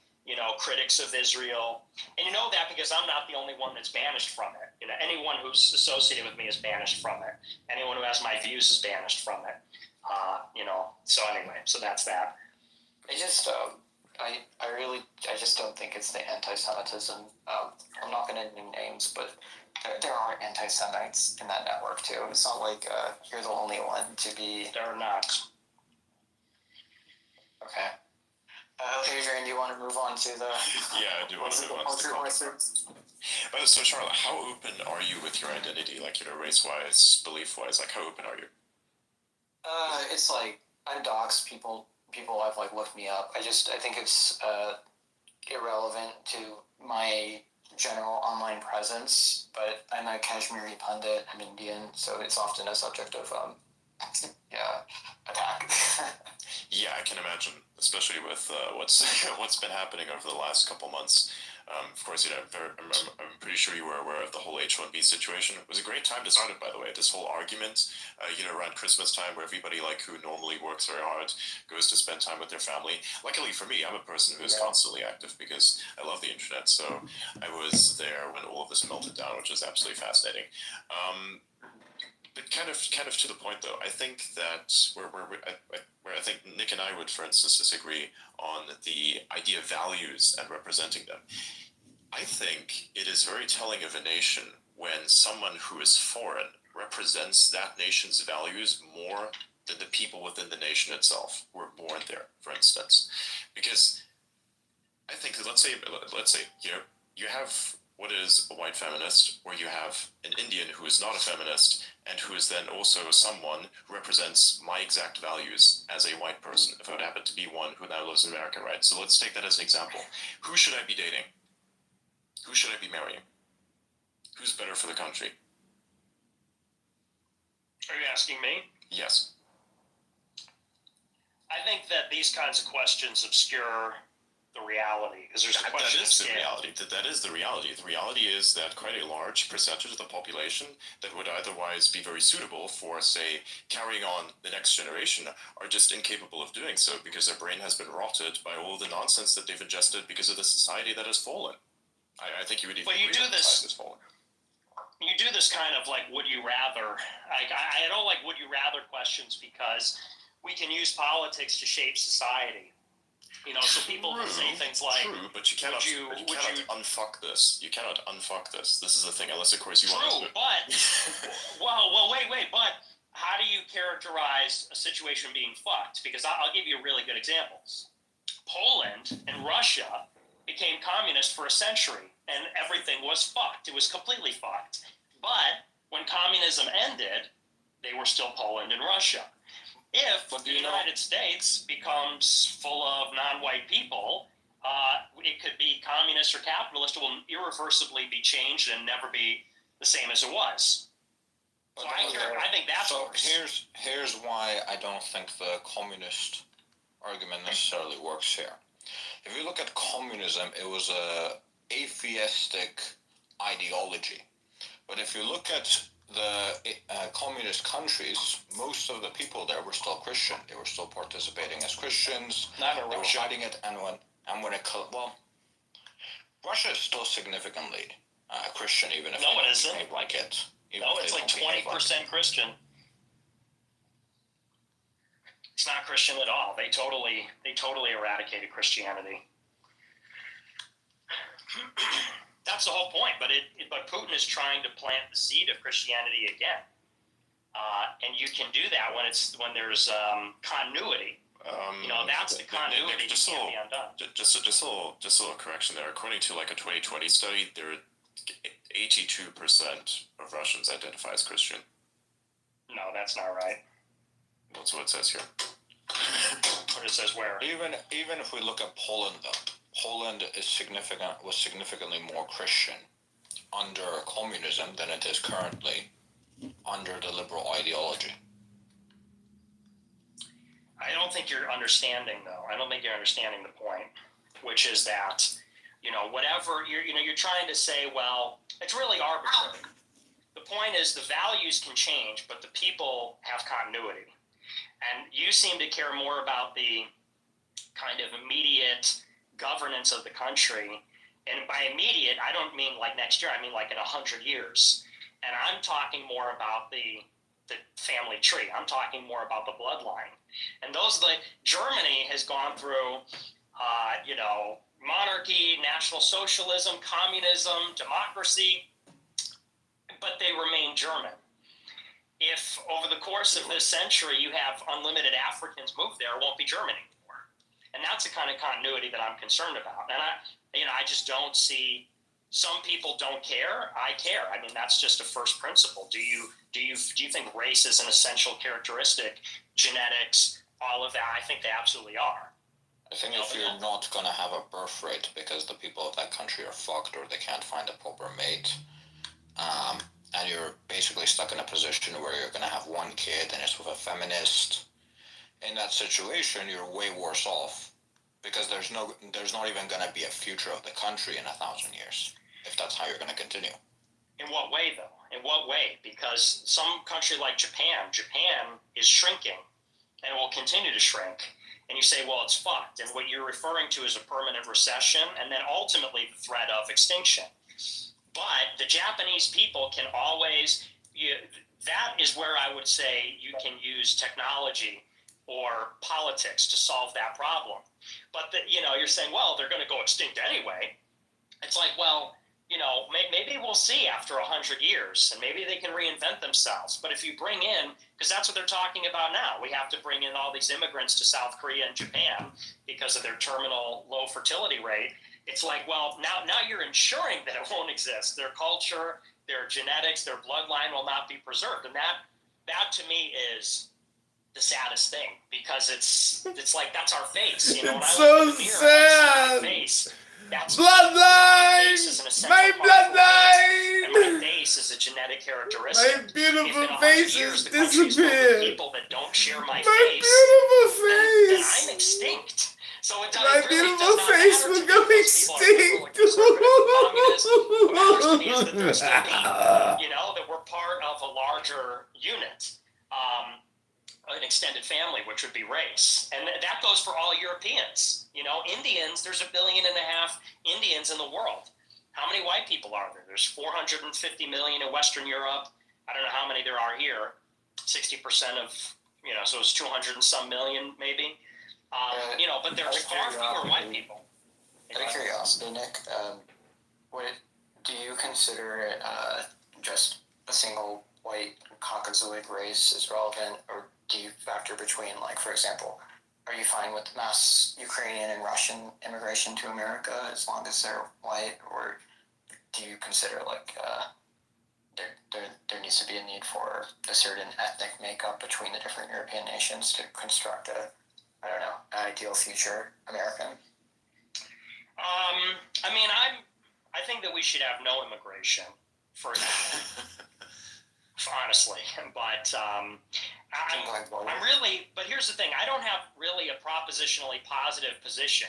critics of Israel. And you know that because I'm not the only one that's banished from it. Anyone who's associated with me is banished from it. Anyone who has my views is banished from it. So anyway, so that's that. I just I just don't think it's the anti-Semitism. I'm not going to name names, but there are anti-Semites in that network too. It's not like you're the only one to be. They're not. Okay. Adrian, do you want to move on to the? Yeah, I do want to move on to the content. So Charlotte, how open are you with your identity, like, you know, race-wise, belief-wise? Like, how open are you? It's like I dox people. People have like looked me up. I think it's irrelevant to my general online presence. But I'm a Kashmiri pundit. I'm Indian, so it's often a subject of attack. Yeah, I can imagine, especially with what's been happening over the last couple months. Of course, you know, I'm pretty sure you were aware of the whole H-1B situation. It was a great time to start it, by the way. This whole argument, you know, around Christmas time, where everybody like who normally works very hard goes to spend time with their family. Luckily for me, I'm a person who is constantly active because I love the internet. So I was there when all of this melted down, which is absolutely fascinating. But kind of to the point, though, I think that where I think Nick and I would, for instance, disagree on the idea of values and representing them. I think it is very telling of a nation when someone who is foreign represents that nation's values more than the people within the nation itself who were born there, for instance. Because I think, let's say, you have what is a white feminist, or you have an Indian who is not a feminist, and who is then also someone who represents my exact values as a white person, if I would happen to be one who now lives in America, right? So let's take that as an example. Who should I be dating? Who should I be marrying? Who's better for the country? Are you asking me? Yes. I think that these kinds of questions obscure the reality, because there's a question. That is the reality. That is the reality. The reality is that quite a large percentage of the population that would otherwise be very suitable for, say, carrying on the next generation are just incapable of doing so because their brain has been rotted by all the nonsense that they've ingested because of the society that has fallen. I think you would even agree that the society has fallen. You do this kind of like would you rather. Like I don't like would you rather questions because we can use politics to shape society. You know, so people will say things like, "True, but you cannot unfuck this. You cannot unfuck this. This is the thing, unless of course you want to." True, but well, wait. But how do you characterize a situation being fucked? Because I'll give you really good examples. Poland and Russia became communist for a century, and everything was fucked. It was completely fucked. But when communism ended, they were still Poland and Russia. If the United States becomes full of non-white people, it could be communist or capitalist. It will irreversibly be changed and never be the same as it was. So I think that's worse. Here's why I don't think the communist argument necessarily works here. If you look at communism, it was a atheistic ideology. But if you look at the communist countries, most of the people there were still Christian. They were still participating as Christians. They were fighting it, and when it Russia is still significantly Christian, even if it isn't. Behave like it. No, it's like 20% Christian. It's not Christian at all. They totally eradicated Christianity. That's the whole point, but Putin is trying to plant the seed of Christianity again, and you can do that when there's continuity. That's the continuity that can't be undone. Just a little correction there. According to like a 2020 study, 82% of Russians identify as Christian. No, that's not right. That's what it says here. But it says where? Even if we look at Poland, though. Poland was significantly more Christian under communism than it is currently under the liberal ideology. I don't think you're understanding, though. I don't think you're understanding the point, which is that, whatever you're trying to say, well, it's really arbitrary. The point is the values can change, but the people have continuity. And you seem to care more about the kind of immediate governance of the country, and by immediate I don't mean like next year, I mean like in 100 years, and I'm talking more about the family tree. I'm talking more about the bloodline, and Germany has gone through monarchy, National Socialism, communism, democracy, but they remain German. If over the course of this century you have unlimited Africans move there, it won't be German anymore. And that's the kind of continuity that I'm concerned about. And I just don't see. Some people don't care. I care. I mean, that's just a first principle. Do you think race is an essential characteristic? Genetics, all of that? I think they absolutely are. I think if you're not gonna have a birth rate because the people of that country are fucked or they can't find a proper mate, and you're basically stuck in a position where you're gonna have one kid and it's with a feminist, in that situation you're way worse off because there's not even gonna be a future of the country in 1,000 years if that's how you're gonna continue. In what way, though? In what way? Because some country like Japan is shrinking and will continue to shrink. And you say, well, it's fucked. And what you're referring to is a permanent recession and then ultimately the threat of extinction. But the Japanese people can always, that is where I would say you can use technology or politics to solve that problem. But, you're saying, well, they're going to go extinct anyway. It's like, well, maybe we'll see after 100 years, and maybe they can reinvent themselves. But if you bring in, because that's what they're talking about now, we have to bring in all these immigrants to South Korea and Japan because of their terminal low fertility rate. It's like, well, now you're ensuring that it won't exist. Their culture, their genetics, their bloodline will not be preserved. And that to me is the saddest thing, because it's like, that's our face. It's when I so look in the mirror, I see my sad. face. That's Bloodline! My bloodline! And my face is a genetic characteristic. My beautiful If in 100 face years has the country's filled with disappeared. people that don't share my My face, beautiful then face! I'm extinct. So it My really beautiful does not face matter will to me go if those people are liberal or conservative or communist. What matters to me is that they're still people, that we're part of a larger unit, an extended family, which would be race. And that goes for all Europeans. Indians, there's 1.5 billion Indians in the world. How many white people are there? There's 450 million in Western Europe. I don't know how many there are here. 60% of, so it's 200 and some million maybe. But there's far fewer white people. Out of curiosity, Nick, do you consider just a single white Caucasoid race is relevant, or do you factor between, like, for example, are you fine with mass Ukrainian and Russian immigration to America as long as they're white, or do you consider, like, there needs to be a need for a certain ethnic makeup between the different European nations to construct an ideal future American? I think that we should have no immigration for honestly, but but here's the thing, I don't have really a propositionally positive position,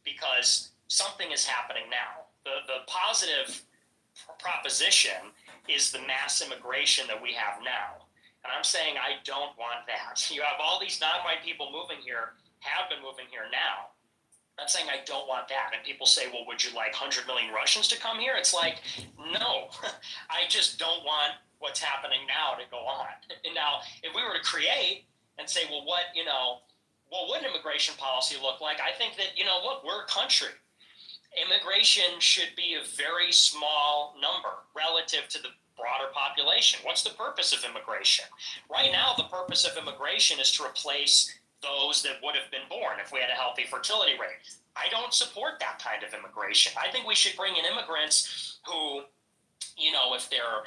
because something is happening now. The positive proposition is the mass immigration that we have now. And I'm saying I don't want that. You have all these non-white people moving here, have been moving here now. I'm saying I don't want that. And people say, well, would you like 100 million Russians to come here? It's like, no, I just don't want what's happening now to go on. And now, if we were to create and say, well, what would immigration policy look like? I think that, look, we're a country. Immigration should be a very small number relative to the broader population. What's the purpose of immigration? Right now, the purpose of immigration is to replace those that would have been born if we had a healthy fertility rate. I don't support that kind of immigration. I think we should bring in immigrants who, if they're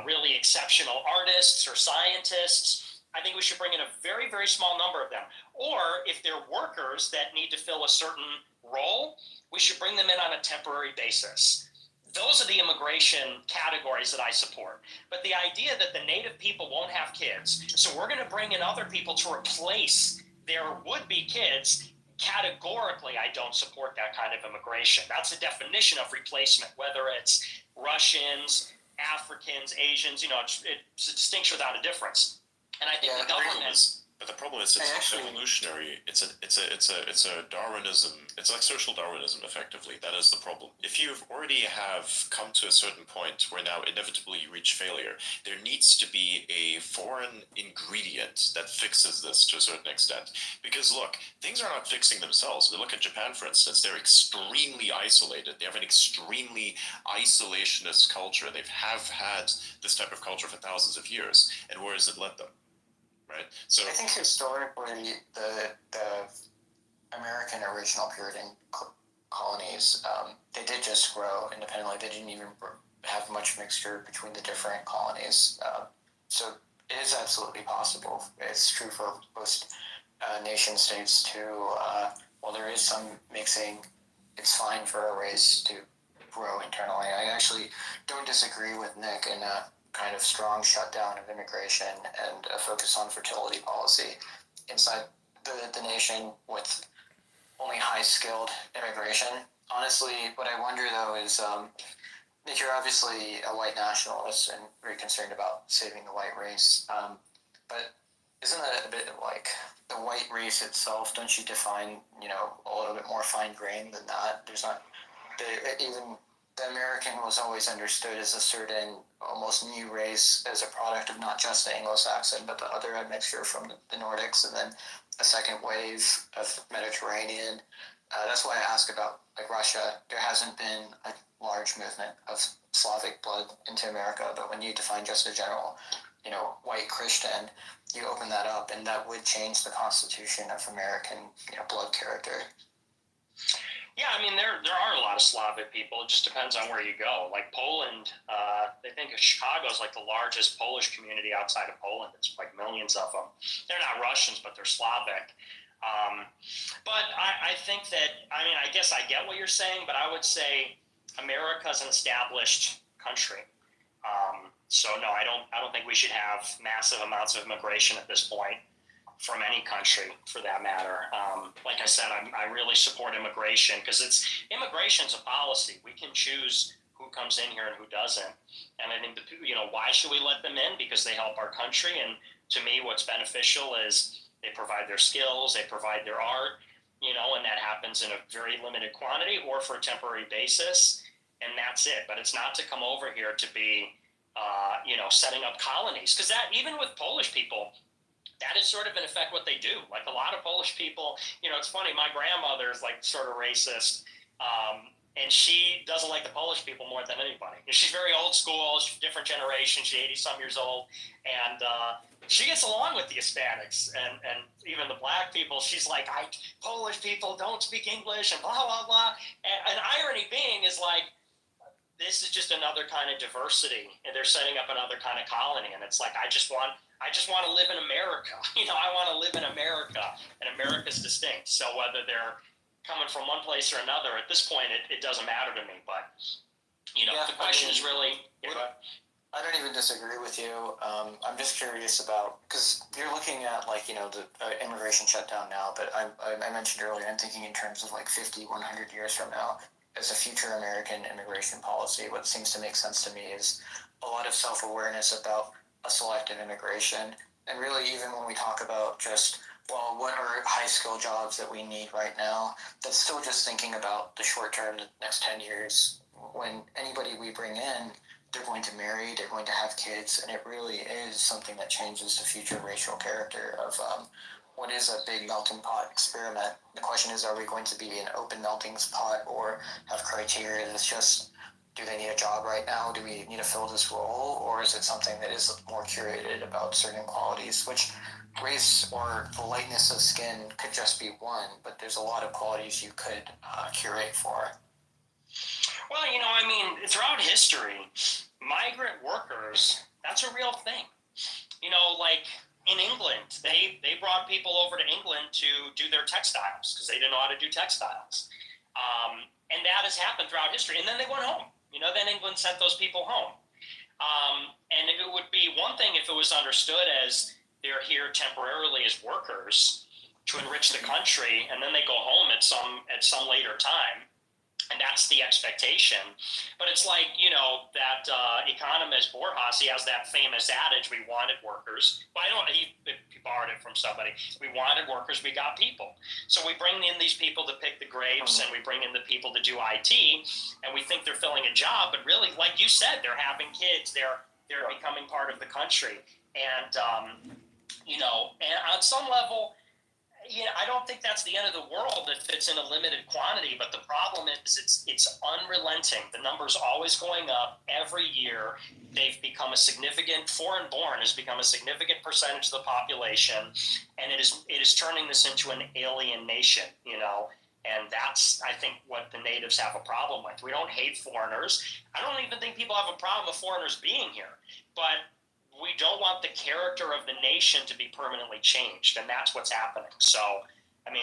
really exceptional artists or scientists, I think we should bring in a very, very small number of them. Or if they're workers that need to fill a certain role, we should bring them in on a temporary basis. Those are the immigration categories that I support. But the idea that the native people won't have kids, so we're going to bring in other people to replace their would-be kids, categorically, I don't support that kind of immigration. That's the definition of replacement, whether it's Russians, Africans, Asians, it's a distinction without a difference. And I think the But the problem is, it's evolutionary. It's a Darwinism. It's like social Darwinism, effectively. That is the problem. If you already have come to a certain point where now inevitably you reach failure, there needs to be a foreign ingredient that fixes this to a certain extent. Because look, things are not fixing themselves. We look at Japan, for instance. They're extremely isolated. They have an extremely isolationist culture. They've had this type of culture for thousands of years. And where has it led them? Right. So I think historically, the American original Puritan colonies, they did just grow independently. They didn't even have much mixture between the different colonies. So it is absolutely possible. It's true for most nation states too. While there is some mixing, it's fine for a race to grow internally. I actually don't disagree with Nick in a kind of strong shutdown of immigration and a focus on fertility policy inside the nation with only high-skilled immigration. Honestly, what I wonder, though, is Nick, you're obviously a white nationalist and very concerned about saving the white race, but isn't that a bit like the white race itself? Don't you define, a little bit more fine-grained than that? There's not... even the American was always understood as a certain almost new race as a product of not just the Anglo-Saxon, but the other admixture from the Nordics, and then a second wave of Mediterranean. That's why I ask about like Russia. There hasn't been a large movement of Slavic blood into America, but when you define just a general, white Christian, you open that up, and that would change the constitution of American, blood character. Yeah, I mean, there are a lot of Slavic people. It just depends on where you go. Like Poland, they think Chicago is like the largest Polish community outside of Poland. It's like millions of them. They're not Russians, but they're Slavic. But I think that, I mean, I guess I get what you're saying, but I would say America is an established country. So no, I don't think we should have massive amounts of immigration at this point, from any country for that matter. Like I said, I really support immigration because immigration's a policy. We can choose who comes in here and who doesn't. And I think why should we let them in? Because they help our country. And to me, what's beneficial is they provide their skills, they provide their art, and that happens in a very limited quantity or for a temporary basis. And that's it. But it's not to come over here to be, setting up colonies. Because that, even with Polish people, that is sort of in effect what they do. Like a lot of Polish people, it's funny, my grandmother is like sort of racist, and she doesn't like the Polish people more than anybody. She's very old school, she's a different generation, she's 80-some years old, and she gets along with the Hispanics and even the black people. She's like, Polish people don't speak English and blah, blah, blah. And irony being is like, this is just another kind of diversity, and they're setting up another kind of colony, and it's like, I just want to live in America. I want to live in America, and America's distinct. So whether they're coming from one place or another, at this point, it doesn't matter to me. But, the question is really... I don't even disagree with you. I'm just curious about, because you're looking at the immigration shutdown now, but I mentioned earlier, I'm thinking in terms of 50, 100 years from now, as a future American immigration policy. What seems to make sense to me is a lot of self-awareness about a selective immigration. And really, even when we talk about just, what are high-skill jobs that we need right now, that's still just thinking about the short term, the next 10 years. When anybody we bring in, they're going to marry, they're going to have kids, and it really is something that changes the future racial character of what is a big melting pot experiment. The question is, are we going to be an open melting pot or have criteria that's just, do they need a job right now? Do we need to fill this role? Or is it something that is more curated about certain qualities, which race or the lightness of skin could just be one, but there's a lot of qualities you could curate for. Well, throughout history, migrant workers, that's a real thing. Like in England, they brought people over to England to do their textiles because they didn't know how to do textiles. And that has happened throughout history. And then they went home. Then England sent those people home. And it would be one thing if it was understood as they're here temporarily as workers to enrich the country, and then they go home at some later time. And that's the expectation. But it's like, that economist Borjas, he has that famous adage, we wanted workers. Well, he borrowed it from somebody. We wanted workers, we got people. So we bring in these people to pick the grapes, and we bring in the people to do IT, and we think they're filling a job, but really, like you said, they're having kids, they're becoming part of the country. And, and on some level, I don't think that's the end of the world if it's in a limited quantity, but the problem is it's unrelenting. The number's always going up every year. They've become foreign-born has become a significant percentage of the population, and it is turning this into an alien nation, and that's, I think, what the natives have a problem with. We don't hate foreigners. I don't even think people have a problem with foreigners being here, but we don't want the character of the nation to be permanently changed, and that's what's happening. So,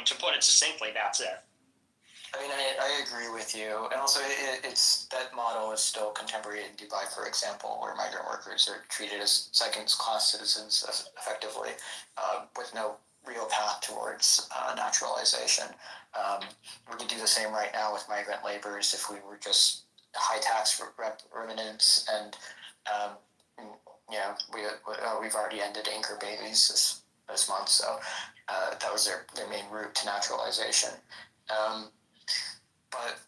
to put it succinctly, that's it. I agree with you, and also it's that model is still contemporary in Dubai, for example, where migrant workers are treated as second-class citizens effectively, with no real path towards naturalization. We could do the same right now with migrant laborers if we were just high tax remnants and we've already ended anchor babies this month, so that was their main route to naturalization. But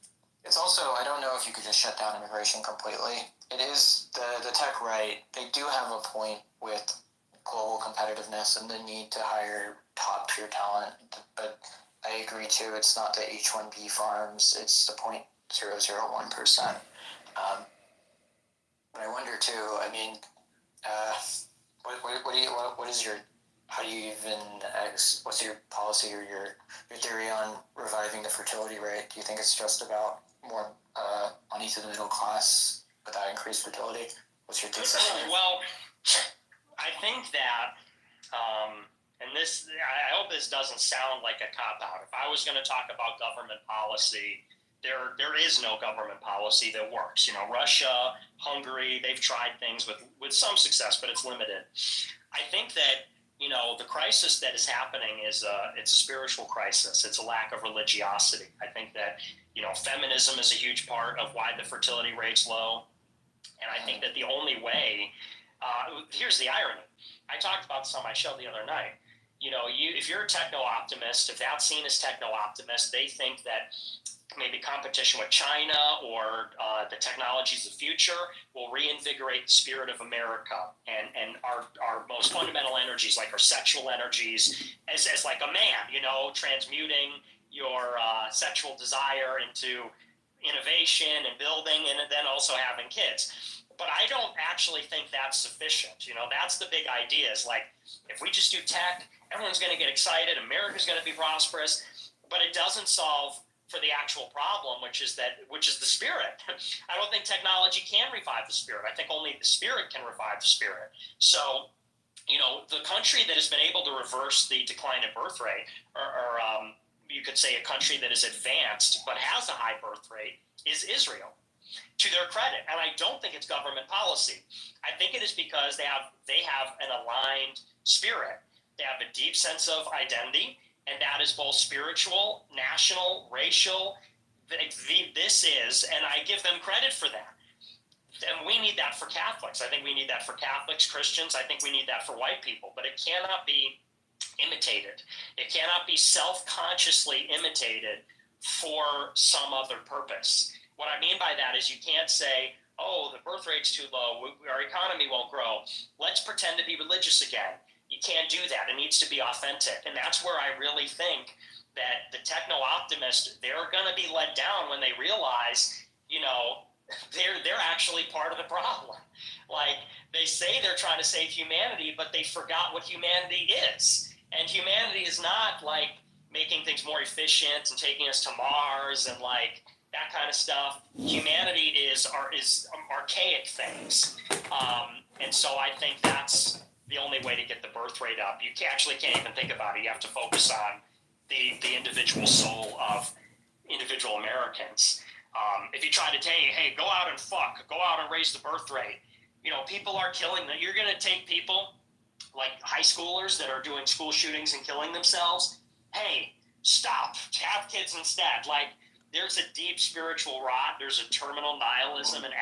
it's also, I don't know if you could just shut down immigration completely. It is the tech right. They do have a point with global competitiveness and the need to hire top tier talent, but I agree too. It's not the H-1B farms. It's the 0.001%. But I wonder too. What's your policy or your theory on reviving the fertility rate? Do you think it's just about more money to the middle class without increased fertility? What's your thesis? Well, I think that, and this, I hope this doesn't sound like a cop-out. If I was going to talk about government policy, there is no government policy that works. Russia, Hungary, they've tried things with some success, but it's limited. I think that, the crisis that is happening it's a spiritual crisis. It's a lack of religiosity. I think that, feminism is a huge part of why the fertility rate's low. And I think that the only way, here's the irony. I talked about this on my show the other night. If you're a techno-optimist, if that's seen as techno-optimist, they think that maybe competition with China or the technologies of the future will reinvigorate the spirit of America and our most fundamental energies, like our sexual energies, as like a man, transmuting your sexual desire into innovation and building, and then also having kids. But I don't actually think that's sufficient. That's the big idea, is like, if we just do tech, everyone's going to get excited, America's going to be prosperous, but it doesn't solve for the actual problem, which is the spirit. I don't think technology can revive the spirit. I think only the spirit can revive the spirit. So, the country that has been able to reverse the decline in birth rate, or you could say a country that is advanced but has a high birth rate, is Israel, to their credit. And I don't think it's government policy. I think it is because they have an aligned spirit. They have a deep sense of identity, and that is both spiritual, national, racial. This is, and I give them credit for that. And we need that for Catholics. I think we need that for Catholics, Christians. I think we need that for white people. But it cannot be imitated. It cannot be self-consciously imitated for some other purpose. What I mean by that is you can't say, oh, the birth rate's too low, our economy won't grow, let's pretend to be religious again. You can't do that. It needs to be authentic. And that's where I really think that the techno-optimists, they're going to be let down when they realize, they're actually part of the problem. Like, they say they're trying to save humanity, but they forgot what humanity is. And humanity is not like making things more efficient and taking us to Mars and like that kind of stuff. Humanity is archaic things. And so I think that's the only way to get the birth rate up. You actually can't even think about it. You have to focus on the individual soul of individual Americans. If you try to tell you, hey, go out and fuck, go out and raise the birth rate, people are killing them. You're going to take people like high schoolers that are doing school shootings and killing themselves. Hey, stop, have kids instead. Like, there's a deep spiritual rot. There's a terminal nihilism and